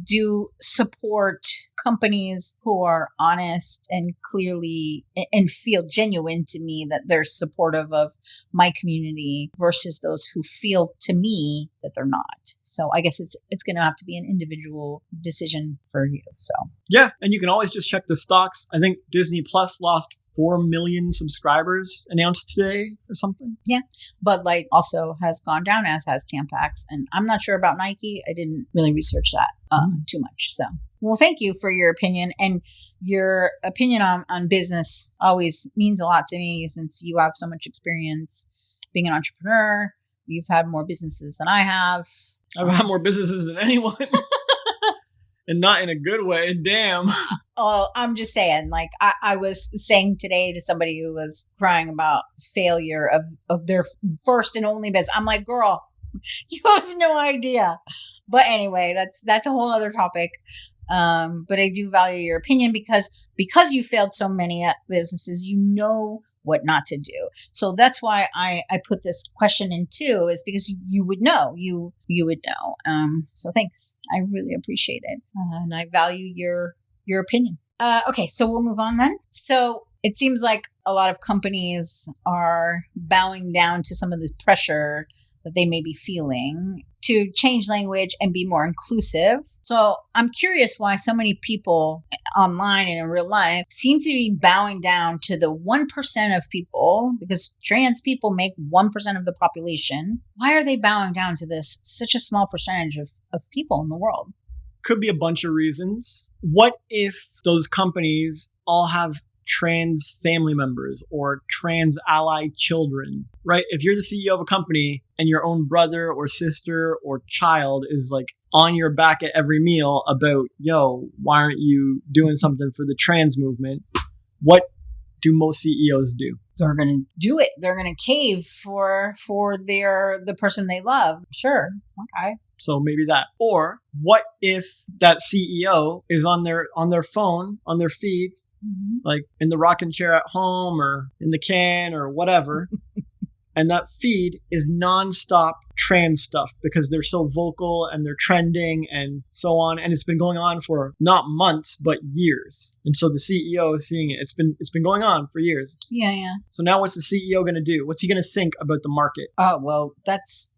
do support companies who are honest and clearly and feel genuine to me that they're supportive of my community versus those who feel to me that they're not. So I guess it's going to have to be an individual decision for you. So yeah, and you can always just check the stocks. I think Disney Plus lost 4 million subscribers announced today or something. Yeah. Bud Light also has gone down, as has Tampax. And I'm not sure about Nike. I didn't really research that too much. So, well, thank you for your opinion. And your opinion on business always means a lot to me since you have so much experience being an entrepreneur. You've had more businesses than I have. I've had more businesses than anyone. And not in a good way. Damn. Oh, I'm just saying, like I was saying today to somebody who was crying about failure of their first and only business. I'm like, girl, you have no idea. But anyway, that's a whole other topic. But I do value your opinion because you failed so many businesses, you know what not to do. So that's why I put this question in too, is because you would know, you would know. So thanks. I really appreciate it. And I value your opinion. Okay, so we'll move on then. So it seems like a lot of companies are bowing down to some of the pressure that they may be feeling to change language and be more inclusive. So I'm curious why so many people online and in real life seem to be bowing down to the 1% of people, because trans people make 1% of the population. Why are they bowing down to this such a small percentage of people in the world? Could be a bunch of reasons. What if those companies all have trans family members or trans ally children, right? If you're the CEO of a company and your own brother or sister or child is like on your back at every meal about, yo, why aren't you doing something for the trans movement? What do most CEOs do? They're going to do it. They're going to cave for the person they love. Sure. Okay. So maybe that. Or what if that CEO is on their phone, on their feed, like in the rocking chair at home or in the can or whatever. And that feed is nonstop trans stuff because they're so vocal and they're trending and so on. And it's been going on for not months, but years. And so the CEO is seeing it. It's been going on for years. Yeah. So now what's the CEO going to do? What's he going to think about the market? Oh, well, that's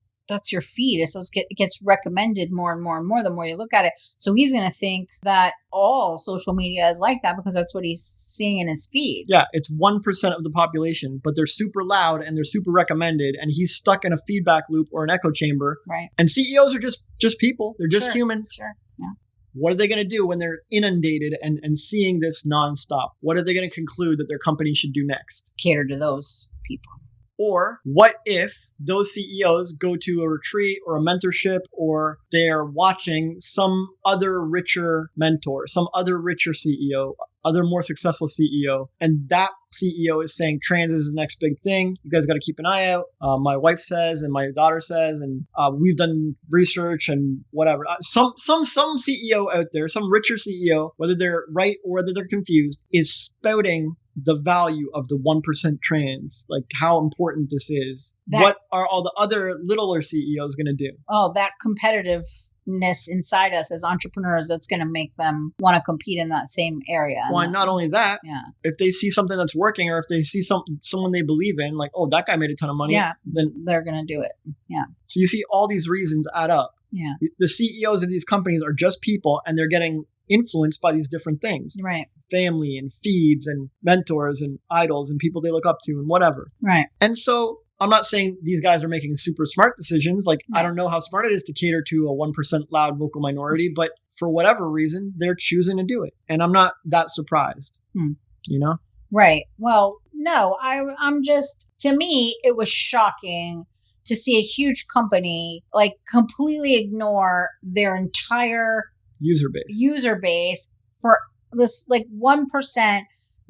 your feed. So it gets recommended more and more and more the more you look at it. So he's going to think that all social media is like that because that's what he's seeing in his feed. Yeah, it's 1% of the population, but they're super loud and they're super recommended. And he's stuck in a feedback loop or an echo chamber. Right. And CEOs are just people. They're just humans. Sure. Yeah. What are they going to do when they're inundated and seeing this nonstop? What are they going to conclude that their company should do next? Cater to those people. Or what if those CEOs go to a retreat or a mentorship, or they're watching some other richer mentor, some other richer CEO, other more successful CEO, and that CEO is saying trans is the next big thing. You guys got to keep an eye out. My wife says, and my daughter says, and we've done research and whatever. Some CEO out there, some richer CEO, whether they're right or whether they're confused, is spouting the value of the 1% trans, like how important this is. What are all the other littler CEOs going to do? Oh, that competitiveness inside us as entrepreneurs, that's going to make them want to compete in that same area. Well, and not only that, yeah, if they see something that's working, or if they see someone they believe in, like, oh, that guy made a ton of money, then they're going to do it. Yeah. So you see all these reasons add up. Yeah. The CEOs of these companies are just people, and they're getting influenced by these different things. Right. Family and feeds and mentors and idols and people they look up to and whatever. Right. And so I'm not saying these guys are making super smart decisions. Like, I don't know how smart it is to cater to a 1% loud vocal minority, but for whatever reason, they're choosing to do it. And I'm not that surprised, you know? Right. Well, no, I'm just, to me, it was shocking to see a huge company like completely ignore their entire user base for this like 1%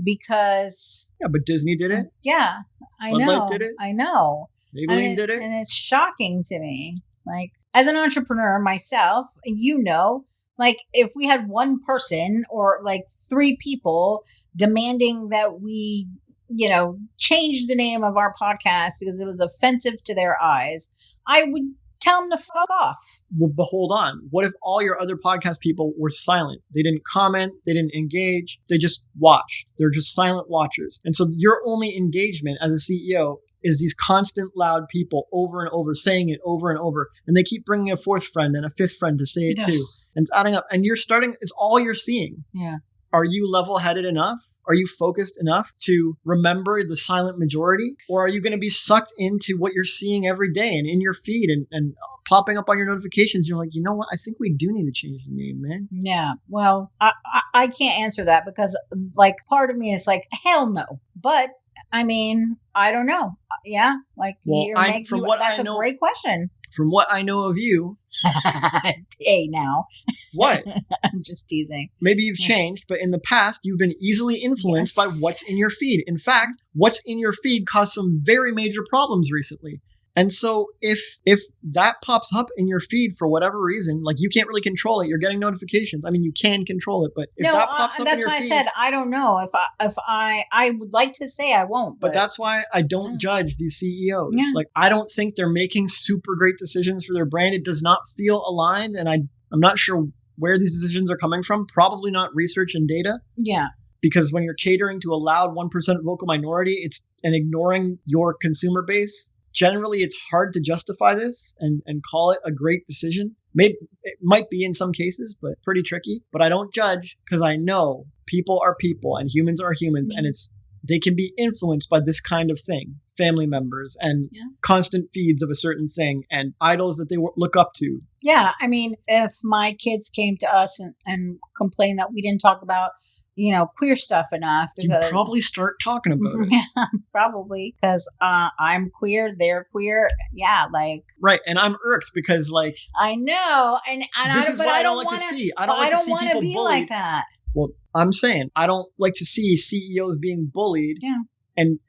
because but Disney did it. Yeah, I Bud know. Light did it. I know. Maybelline did it. And it's shocking to me. Like, as an entrepreneur myself, you know, like if we had one person or like 3 people demanding that we, you know, change the name of our podcast because it was offensive to their eyes, I would tell them to fuck off. Well, but hold on. What if all your other podcast people were silent? They didn't comment. They didn't engage. They just watched. They're just silent watchers. And so your only engagement as a CEO is these constant loud people over and over saying it over and over. And they keep bringing a fourth friend and a fifth friend to say it too. And it's adding up. And it's all you're seeing. Yeah. Are you level-headed enough? Are you focused enough to remember the silent majority? Or are you going to be sucked into what you're seeing every day and in your feed and popping up on your notifications? You're like, you know what? I think we do need to change the name, man. Yeah. Well, I can't answer that because like part of me is like, hell no. But I mean, I don't know. Yeah. Like, that's a great question. From what I know of you. Hey, now. What? I'm just teasing. Maybe you've changed, but in the past, you've been easily influenced by what's in your feed. In fact, what's in your feed caused some very major problems recently. And so if that pops up in your feed for whatever reason, like you can't really control it, you're getting notifications. I mean, you can control it, but if that pops up in your feed. That's why I said, I don't know. If I would like to say I won't. But that's why I don't judge these CEOs. Yeah. Like, I don't think they're making super great decisions for their brand. It does not feel aligned. And I'm not sure where these decisions are coming from. Probably not research and data. Yeah. Because when you're catering to a loud 1% vocal minority, and ignoring your consumer base, generally, it's hard to justify this and call it a great decision. Maybe it might be in some cases, but pretty tricky. But I don't judge because I know people are people and humans are humans, and they can be influenced by this kind of thing. Family members and constant feeds of a certain thing and idols that they look up to. Yeah, I mean, if my kids came to us and complained that we didn't talk about queer stuff enough. Because you probably start talking about it. Yeah, probably. Because I'm queer, they're queer. Yeah, like. Right. And I'm irked because, like. I know. And this is what I don't like to see. I don't like to see people bullied. Like that. Well, I'm saying I don't like to see CEOs being bullied. Yeah. And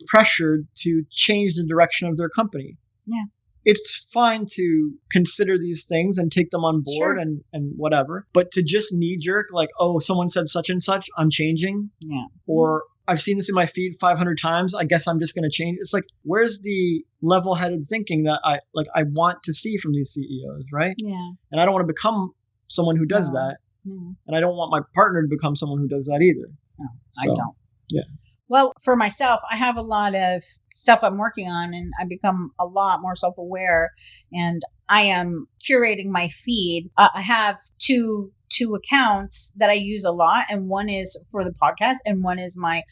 pressured to change the direction of their company. Yeah. It's fine to consider these things and take them on board and whatever. But to just knee jerk, like, oh, someone said such and such, I'm changing. Yeah. Or I've seen this in my feed 500 times. I guess I'm just going to change. It's like, where's the level-headed thinking that I want to see from these CEOs, right? Yeah. And I don't want to become someone who does that. No. And I don't want my partner to become someone who does that either. No, so, I don't. Yeah. Well, for myself, I have a lot of stuff I'm working on and I become a lot more self-aware and I am curating my feed. I have two accounts that I use a lot and one is for the podcast and one is my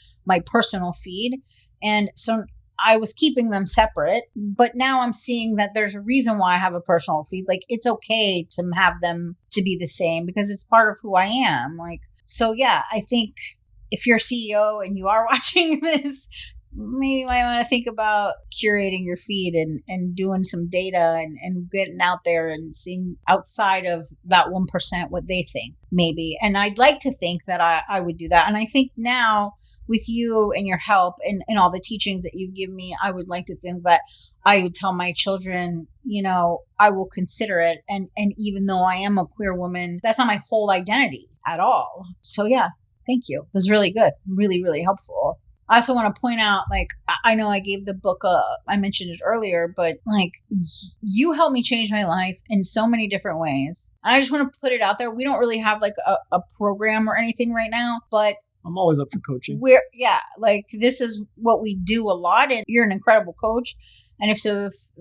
personal feed. And so I was keeping them separate, but now I'm seeing that there's a reason why I have a personal feed. Like it's okay to have them to be the same because it's part of who I am. Like, so yeah, I think if you're a CEO and you are watching this, maybe you might want to think about curating your feed and doing some data and getting out there and seeing outside of that 1% what they think, maybe. And I'd like to think that I would do that. And I think now with you and your help and all the teachings that you give me, I would like to think that I would tell my children, I will consider it. And even though I am a queer woman, that's not my whole identity at all. So yeah. Thank you. It was really good. Really, really helpful. I also want to point out, like, I know I gave the book I mentioned it earlier, but like you helped me change my life in so many different ways. And I just want to put it out there. We don't really have like a program or anything right now, but I'm always up for coaching. Like this is what we do a lot. And you're an incredible coach. And if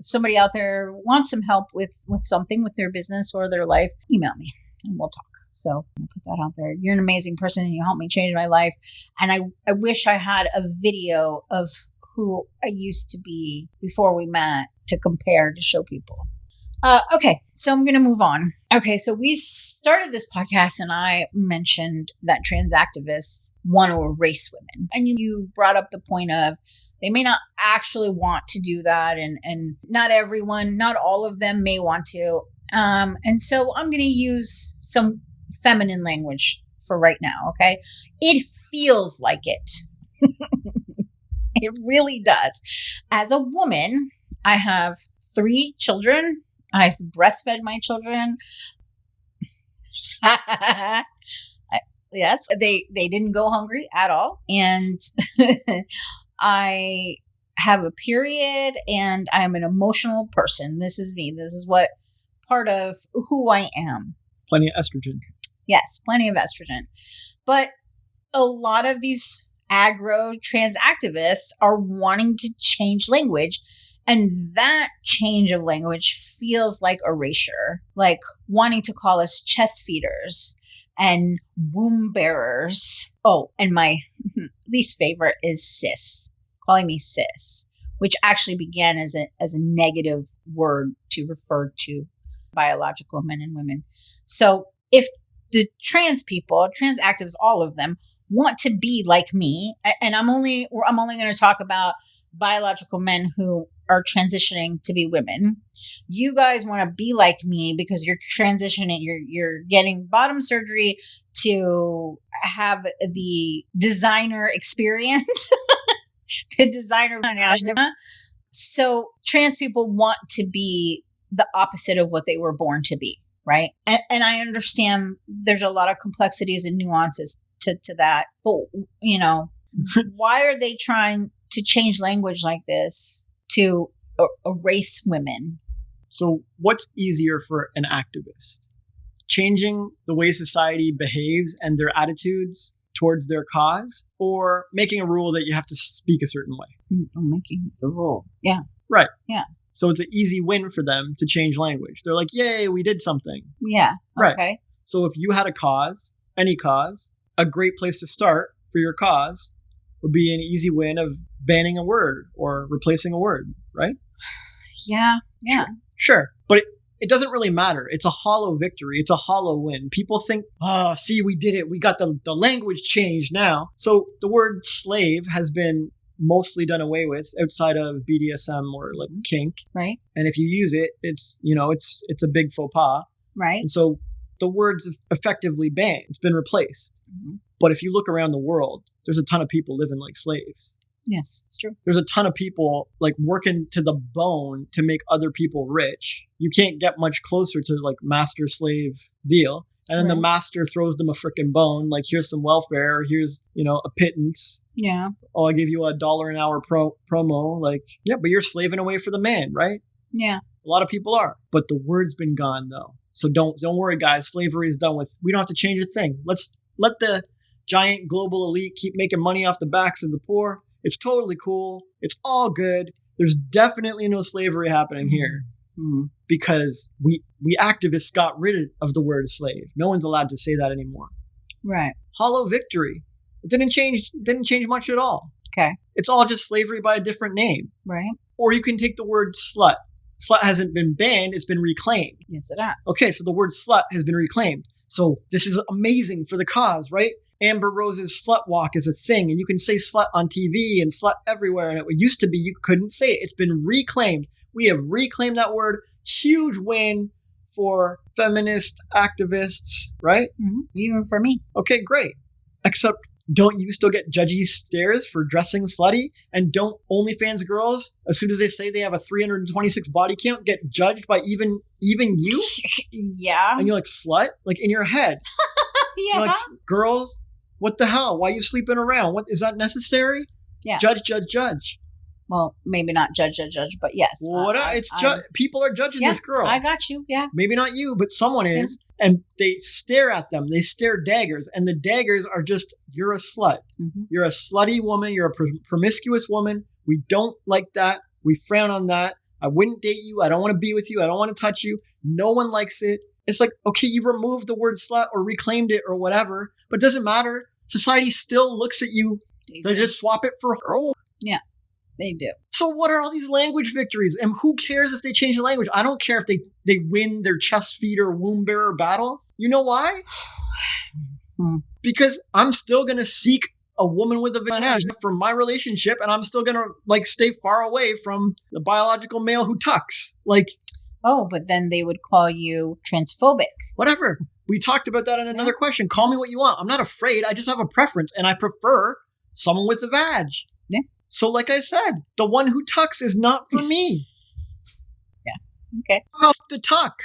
somebody out there wants some help with something with their business or their life, email me and we'll talk. So I'll put that out there. You're an amazing person and you helped me change my life. And I wish I had a video of who I used to be before we met to compare to show people. Okay, so I'm going to move on. Okay, so we started this podcast and I mentioned that trans activists want to erase women. And you brought up the point of they may not actually want to do that. And not everyone, not all of them may want to. And so I'm going to use some feminine language for right now. Okay. It feels like it. It really does. As a woman, I have 3 children. I've breastfed my children. Yes, they didn't go hungry at all. And I have a period and I'm an emotional person. This is me. This is what part of who I am. Plenty of estrogen. Yes, plenty of estrogen. But a lot of these aggro trans activists are wanting to change language. And that change of language feels like erasure, like wanting to call us chest feeders and womb bearers. Oh, and my least favorite is cis, calling me cis, which actually began as a negative word to refer to biological men and women. So if the trans people, trans activists, all of them want to be like me, and I'm only going to talk about biological men who are transitioning to be women. You guys want to be like me because you're transitioning, you're getting bottom surgery to have the designer experience, the designer. So trans people want to be the opposite of what they were born to be, right? And I understand there's a lot of complexities and nuances to that, but why are they trying to change language like this to erase women? So what's easier for an activist? Changing the way society behaves and their attitudes towards their cause, or making a rule that you have to speak a certain way? Making the rule. Yeah. Right. Yeah. So it's an easy win for them to change language. They're like, yay, we did something. Yeah. Right. Okay. So if you had a cause, any cause, a great place to start for your cause would be an easy win of banning a word or replacing a word, right? Yeah. Yeah. Sure. But it doesn't really matter. It's a hollow victory. It's a hollow win. People think, see, we did it. We got the language changed now. So the word slave has been mostly done away with outside of BDSM or like kink. Right. And if you use it, it's a big faux pas. Right. And so the word's effectively banned. It's been replaced. Mm-hmm. But if you look around the world, there's a ton of people living like slaves. Yes, it's true. There's a ton of people like working to the bone to make other people rich. You can't get much closer to like master-slave deal. And then the master throws them a freaking bone. Like, here's some welfare. Here's, a pittance. Yeah. Oh, I'll give you $1 an hour promo. Like, yeah, but you're slaving away for the man, right? Yeah. A lot of people are. But the word's been gone, though. So don't worry, guys. Slavery is done with. We don't have to change a thing. Let's let the giant global elite keep making money off the backs of the poor. It's totally cool. It's all good. There's definitely no slavery happening here. Mm-hmm. Because we activists got rid of the word slave. No one's allowed to say that anymore. Right. Hollow victory. It didn't change much at all. Okay. It's all just slavery by a different name. Right. Or you can take the word slut. Slut hasn't been banned, it's been reclaimed. Yes, it has. Okay, so the word slut has been reclaimed. So this is amazing for the cause, right? Amber Rose's slut walk is a thing, and you can say slut on TV and slut everywhere. And it used to be you couldn't say it. It's been reclaimed. We have reclaimed that word. Huge win for feminist activists, right? Mm-hmm. Even for me. Okay, great. Except, don't you still get judgy stares for dressing slutty? And don't OnlyFans girls, as soon as they say they have a 326 body count, get judged by even you? Yeah. And you're like, slut? Like, in your head. Yeah. You're like, girls, what the hell? Why are you sleeping around? What is that necessary? Yeah. Judge. Well, maybe not judge, but yes. People are judging this girl. I got you. Yeah. Maybe not you, but someone is. And they stare at them. They stare daggers. And the daggers are just, you're a slut. Mm-hmm. You're a slutty woman. You're a promiscuous woman. We don't like that. We frown on that. I wouldn't date you. I don't want to be with you. I don't want to touch you. No one likes it. It's like, okay, you removed the word slut or reclaimed it or whatever, but it doesn't matter. Society still looks at you. They just swap it for her. Yeah. They do. So what are all these language victories? And who cares if they change the language? I don't care if they win their chest feeder, womb bearer battle. You know why? Because I'm still going to seek a woman with a vagina for my relationship, and I'm still going to stay far away from the biological male who tucks. Oh, but then they would call you transphobic. Whatever. We talked about that in another question. Call me what you want. I'm not afraid. I just have a preference, and I prefer someone with a vag. Yeah. So like I said, the one who tucks is not for me. Yeah. Okay. Off the tuck.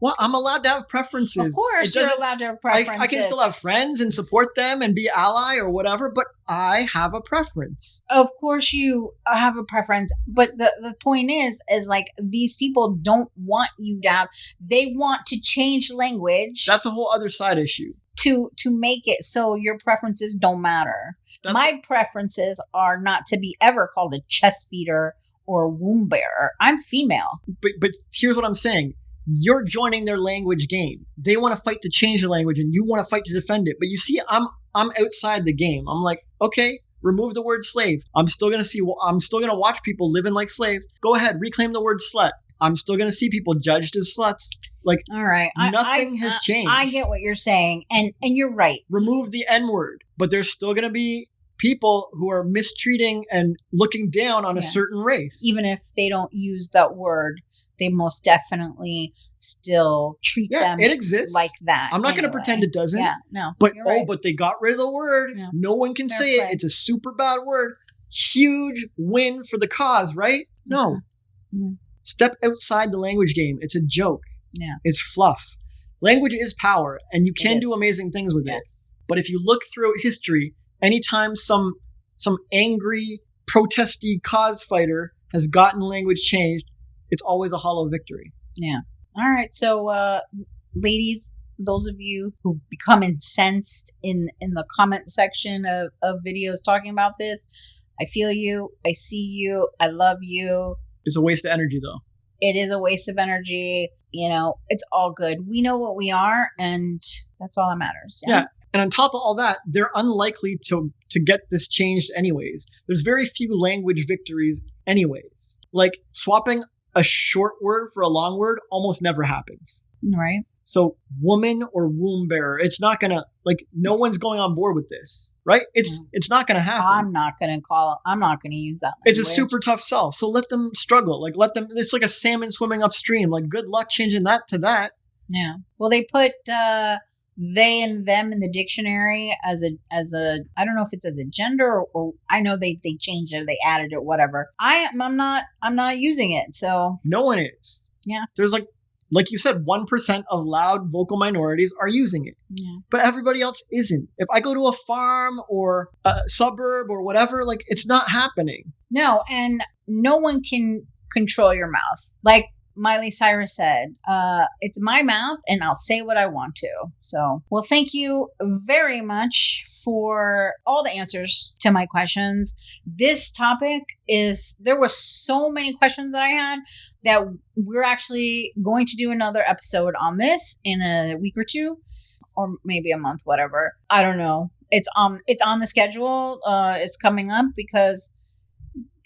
Well, I'm allowed to have preferences. Of course, you're allowed to have preferences. I can still have friends and support them and be ally or whatever, but I have a preference. Of course you have a preference, but the point is like these people don't want you to have, they want to change language. That's a whole other side issue. To make it so your preferences don't matter. My preferences are not to be ever called a chest feeder or a womb bearer. I'm female. But here's what I'm saying. You're joining their language game. They want to fight to change the language and you want to fight to defend it. But you see, I'm outside the game. I'm like, okay, remove the word slave. I'm still going to watch people living like slaves. Go ahead, reclaim the word slut. I'm still going to see people judged as sluts. Like, all right, nothing has changed. I get what you're saying. And you're right. Remove the N-word, but there's still going to be people who are mistreating and looking down on a certain race. Even if they don't use that word, they most definitely still treat them it exists like that. I'm not going to pretend it doesn't. Yeah, no. But but they got rid of the word. Yeah. No one can say it. It's a super bad word. Huge win for the cause, right? No. Mm-hmm. Step outside the language game. It's a joke. Yeah. It's fluff. Language is power, and you can do amazing things with it. But if you look throughout history, anytime some angry, protesty cause fighter has gotten language changed, it's always a hollow victory. Yeah. All right. So, ladies, those of you who become incensed in the comment section of videos talking about this, I feel you. I see you. I love you. It's a waste of energy, though. It is a waste of energy. You know, it's all good. We know what we are, and that's all that matters. Yeah. And on top of all that, they're unlikely to get this changed anyways. There's very few language victories anyways. Like swapping a short word for a long word almost never happens. Right. So woman or womb bearer, it's not going to, like, no one's going on board with this, right? It's not going to happen. I'm not going to use that language. It's a super tough sell. So let them struggle. Like it's like a salmon swimming upstream. Like good luck changing that to that. Yeah. Well, they put, they and them in the dictionary as a I don't know if it's as a gender or I know they changed it, they added it, whatever. I'm not using it. So no one is. Yeah. There's like you said, 1% of loud vocal minorities are using it. Yeah. But everybody else isn't. If I go to a farm or a suburb or whatever, like it's not happening. No, and no one can control your mouth. Like Miley Cyrus said, it's my mouth and I'll say what I want to. So, well, thank you very much for all the answers to my questions. This topic there were so many questions that I had that we're actually going to do another episode on this in a week or two, or maybe a month, whatever. I don't know. It's on the schedule. It's coming up because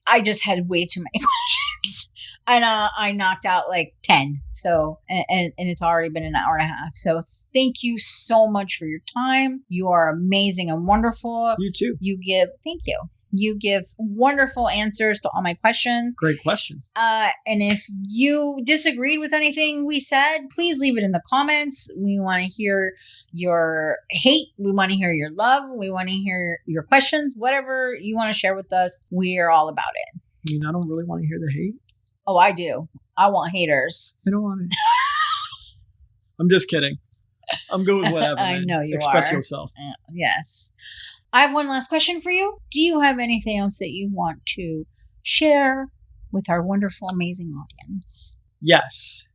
I just had way too many questions. And I knocked out like 10. So, and it's already been an hour and a half. So thank you so much for your time. You are amazing and wonderful. You too. Thank you. You give wonderful answers to all my questions. Great questions. And if you disagreed with anything we said, please leave it in the comments. We want to hear your hate. We want to hear your love. We want to hear your questions. Whatever you want to share with us, we are all about it. I mean, I don't really want to hear the hate. Oh, I do. I want haters. I don't want it. I'm just kidding. I'm good with whatever. I know you Express are. yourself. Yes. I have one last question for you. Do you have anything else that you want to share with our wonderful, amazing audience? Yes.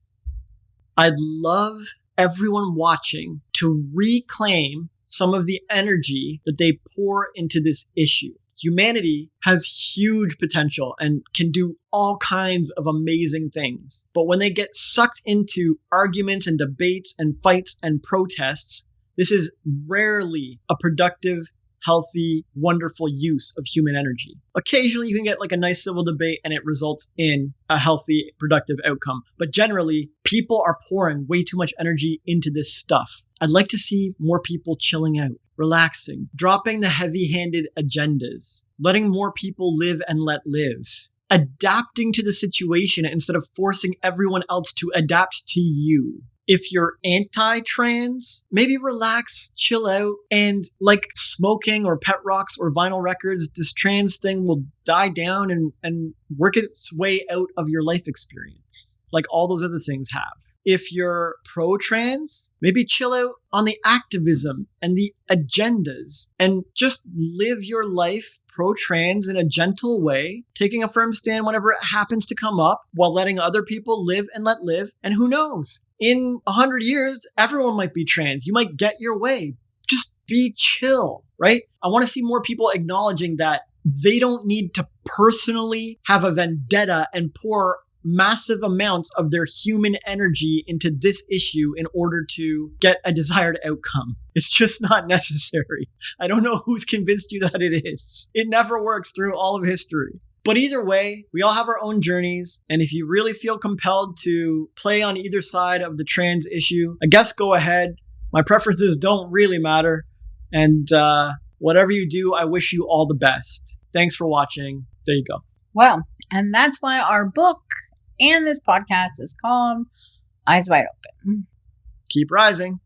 I'd love everyone watching to reclaim some of the energy that they pour into this issue. Humanity has huge potential and can do all kinds of amazing things. But when they get sucked into arguments and debates and fights and protests, this is rarely a productive, healthy, wonderful use of human energy. Occasionally you can get like a nice civil debate and it results in a healthy, productive outcome. But generally, people are pouring way too much energy into this stuff. I'd like to see more people chilling out, relaxing, dropping the heavy-handed agendas, letting more people live and let live, adapting to the situation instead of forcing everyone else to adapt to you. If you're anti-trans, maybe relax, chill out, and like smoking or pet rocks or vinyl records, this trans thing will die down and work its way out of your life experience, like all those other things have. if you're pro-trans, maybe chill out on the activism and the agendas and just live your life pro-trans in a gentle way, taking a firm stand whenever it happens to come up while letting other people live and let live. And who knows, in 100 years, everyone might be trans. You might get your way. Just be chill, right? I want to see more people acknowledging that they don't need to personally have a vendetta and pour massive amounts of their human energy into this issue in order to get a desired outcome. It's just not necessary. I don't know who's convinced you that it is. It never works through all of history. But either way, we all have our own journeys. And if you really feel compelled to play on either side of the trans issue, I guess go ahead. My preferences don't really matter. And whatever you do, I wish you all the best. Thanks for watching. There you go. Well, and that's why our book and this podcast is called Eyes Wide Open. Keep rising.